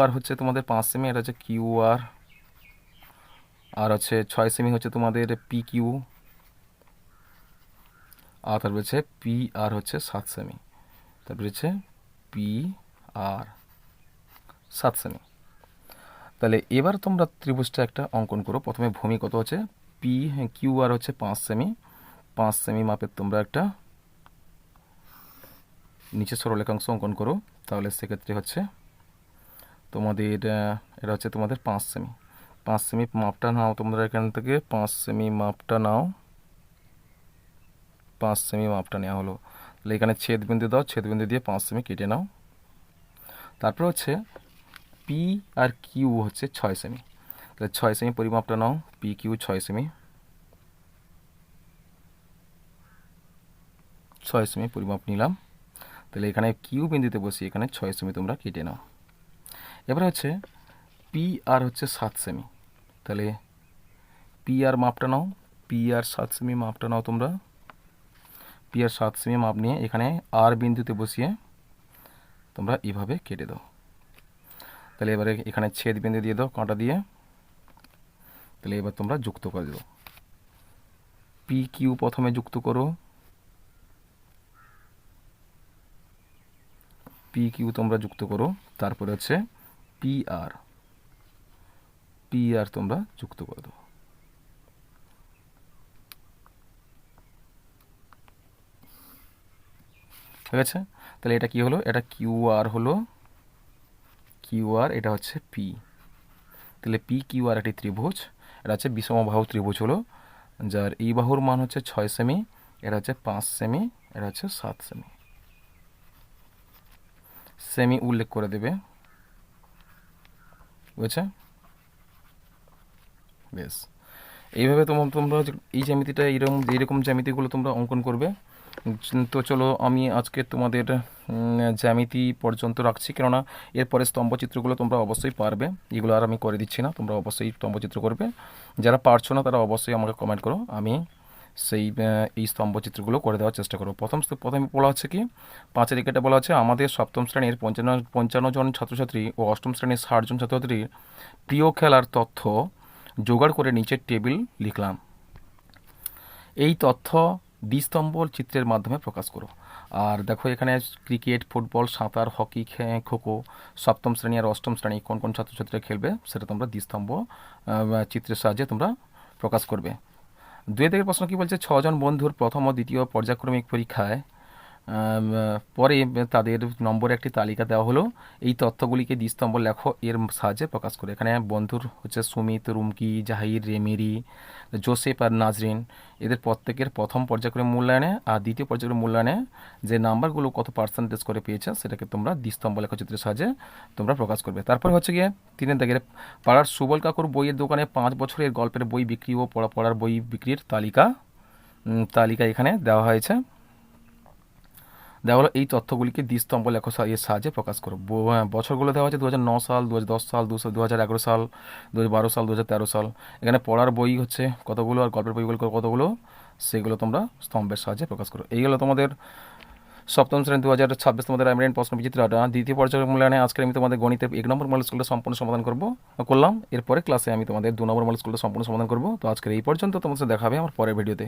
[SPEAKER 1] আর হচ্ছে তোমাদের 5 সেমি, এটা হচ্ছে কিউ আর, আর হচ্ছে 6 সেমি হচ্ছে তোমাদের পি কিউ, আর তারপরে হচ্ছে পি আর হচ্ছে 7 সেমি, তারপরে হচ্ছে পি আর 7 সেমি। তাহলে এবার তোমরা ত্রিভুজটা একটা অঙ্কন করো। প্রথমে ভূমি কত হচ্ছে পি, কিউ আর হচ্ছে 5 সেমি, 5 সেমি মাপের তোমরা একটা নিচে সরলরেখাংশ অঙ্কন করো। তাহলে সেক্ষেত্রে হচ্ছে তোমাদের এটা হচ্ছে তোমাদের 5 সেমি, 5 সেমি মাপটা নাও তোমরা এখান থেকে, 5 সেমি মাপটা নাও, 5 সেমি মাপটা নেওয়া হলো। তাহলে এখানে ছেদ বিন্দু দাও, ছেদ বিন্দু দিয়ে 5 সেমি কেটে নাও। তারপর হচ্ছে পি আর কিউ হচ্ছে 6 সেমি, তাহলে 6 সেমি পরিমাপটা নাও, পি কিউ 6 সেমি, 6 সেমি পরিমাপ নিলাম। তাহলে এখানে কিউ বিন্দুতে বসিয়ে এখানে 6 সেমি তোমরা কেটে নাও। এবার হচ্ছে পি আর হচ্ছে 7 সেমি, তাহলে পি আর মাপটা নাও, পি আর 7 সেমি মাপটা নাও তোমরা। পি আর 7 সেমি মাপ নিয়ে এখানে আর বিন্দুতে বসিয়ে তোমরা এইভাবে কেটে দাও। তাহলে এবারে এখানে ছেদ বিন্দু দিয়ে দাও কাঁটা দিয়ে। তাহলে এবার তোমরা যুক্ত করে দাও, পি কিউ প্রথমে যুক্ত করো, পি কিউ তোমরা যুক্ত করো, তারপরে হচ্ছে পি আর, পি আর তোমরা যুক্ত করে দাও। ঠিক আছে, তাহলে এটা কি হলো, এটা কিউ আর হলো, কিউ আর, এটা হচ্ছে পি। তাহলে পি কিউ আর একটি ত্রিভুজ, এটা হচ্ছে বিষমবাহু ত্রিভুজ হলো, যার এই বাহুর মান হচ্ছে 6 সেমি, এটা হচ্ছে 5 সেমি, এটা হচ্ছে 7 সেমি। সেমি উল্লেখ করে দেবে, বুঝেছে? বেশ, এইভাবে তোমরা এই জ্যামিতিটা এইরকম জ্যামিতিগুলো তোমরা অঙ্কন করবে। তো চলো আমি আজকে তোমাদের জ্যামিতি পর্যন্ত রাখছি, কেননা এরপরে স্তম্ভচিত্রগুলো তোমরা অবশ্যই পারবে, এগুলো আর আমি করে দিচ্ছি না, তোমরা অবশ্যই স্তম্ভচিত্র করবে। যারা পারছো না তারা অবশ্যই আমাকে কমেন্ট করো, আমি এই স্তম্ভচিত্রগুলো করে দেওয়ার চেষ্টা করো। প্রথমে বলা হচ্ছে কি, 5 উইকেটে বলা হচ্ছে আমাদের সপ্তম শ্রেণীর 55 জন ছাত্রছাত্রী ও অষ্টম শ্রেণীর 60 জন ছাত্রছাত্রীর প্রিয় খেলার তথ্য জোগাড় করে নিচের টেবিল লিখলাম। এই তথ্য দ্বিস্তম্ভ চিত্রের মাধ্যমে প্রকাশ করো। আর দেখো এখানে ক্রিকেট, ফুটবল, সাঁতার, হকি, খোখো সপ্তম শ্রেণী আর অষ্টম শ্রেণী কোন কোন ছাত্রছাত্রীরা খেলবে সেটা তোমরা দ্বিস্তম্ভ চিত্রের সাহায্যে তোমরা প্রকাশ করবে। 2 থেকে প্রশ্ন কি বলছে, 6 জন বন্ধুর প্রথম ও দ্বিতীয় পর্যায়ক্রমিক পরীক্ষায় পরে তাদের নম্বরে একটি তালিকা দেওয়া হলো, এই তথ্যগুলিকে দ্বিস্তম্ভ লেখো এর সাহায্যে প্রকাশ করে। এখানে বন্ধুর হচ্ছে সুমিত, রুমকি, জাহির, রেমেরি, জোসেফ আর নাজরিন, এদের প্রত্যেকের প্রথম পর্যায়ক্রমিক মূল্যায়নে আর দ্বিতীয় পর্যায়ক্রমিক মূল্যায়নে যে নাম্বারগুলো কত পার্সেন্টেজ করে পেয়েছে সেটাকে তোমরা দ্বিস্তম্ভ লেখচিত্রের সাহায্যে তোমরা প্রকাশ করবে। তারপর হচ্ছে গিয়ে 3 দাগের পাড়ার সুবল কাকুর বইয়ের দোকানে 5 বছরের গল্পের বই বিক্রি ও পড়ার বই বিক্রির তালিকা এখানে দেওয়া হয়েছে। দেওয়া হলো এই তথ্যগুলিকে দ্বিস্তম্ভ লেখ এর সাহায্যে প্রকাশ করো। বছরগুলো দেওয়া হচ্ছে 2009 সাল, 2010 সাল, 2011 সাল, 2012 সাল, 2013 সাল। এখানে পড়ার বই হচ্ছে কতগুলো আর গল্পের বইগুলো কতগুলো, সেগুলো তোমরা স্তম্ভের সাহায্যে প্রকাশ করো। এইগুলো তোমাদের সপ্তম শ্রেণী 2026 তোমাদের আইমেরিয়ান প্রশ্ন বিচিত্রটা দ্বিতীয় পর্যায়ের মূল্যায়নে আজকে আমি তোমাদের গণিতের 1 নম্বর মডেল স্কুলটা সম্পূর্ণ সমাধান করলাম। এরপরে ক্লাসে আমি তোমাদের 2 নম্বর মডেল স্কুলটা সম্পূর্ণ সমাধান করবো। তো আজকের এই পর্যন্ত, তোমাদের সাথে দেখা হবে আমার পরের ভিডিওতে।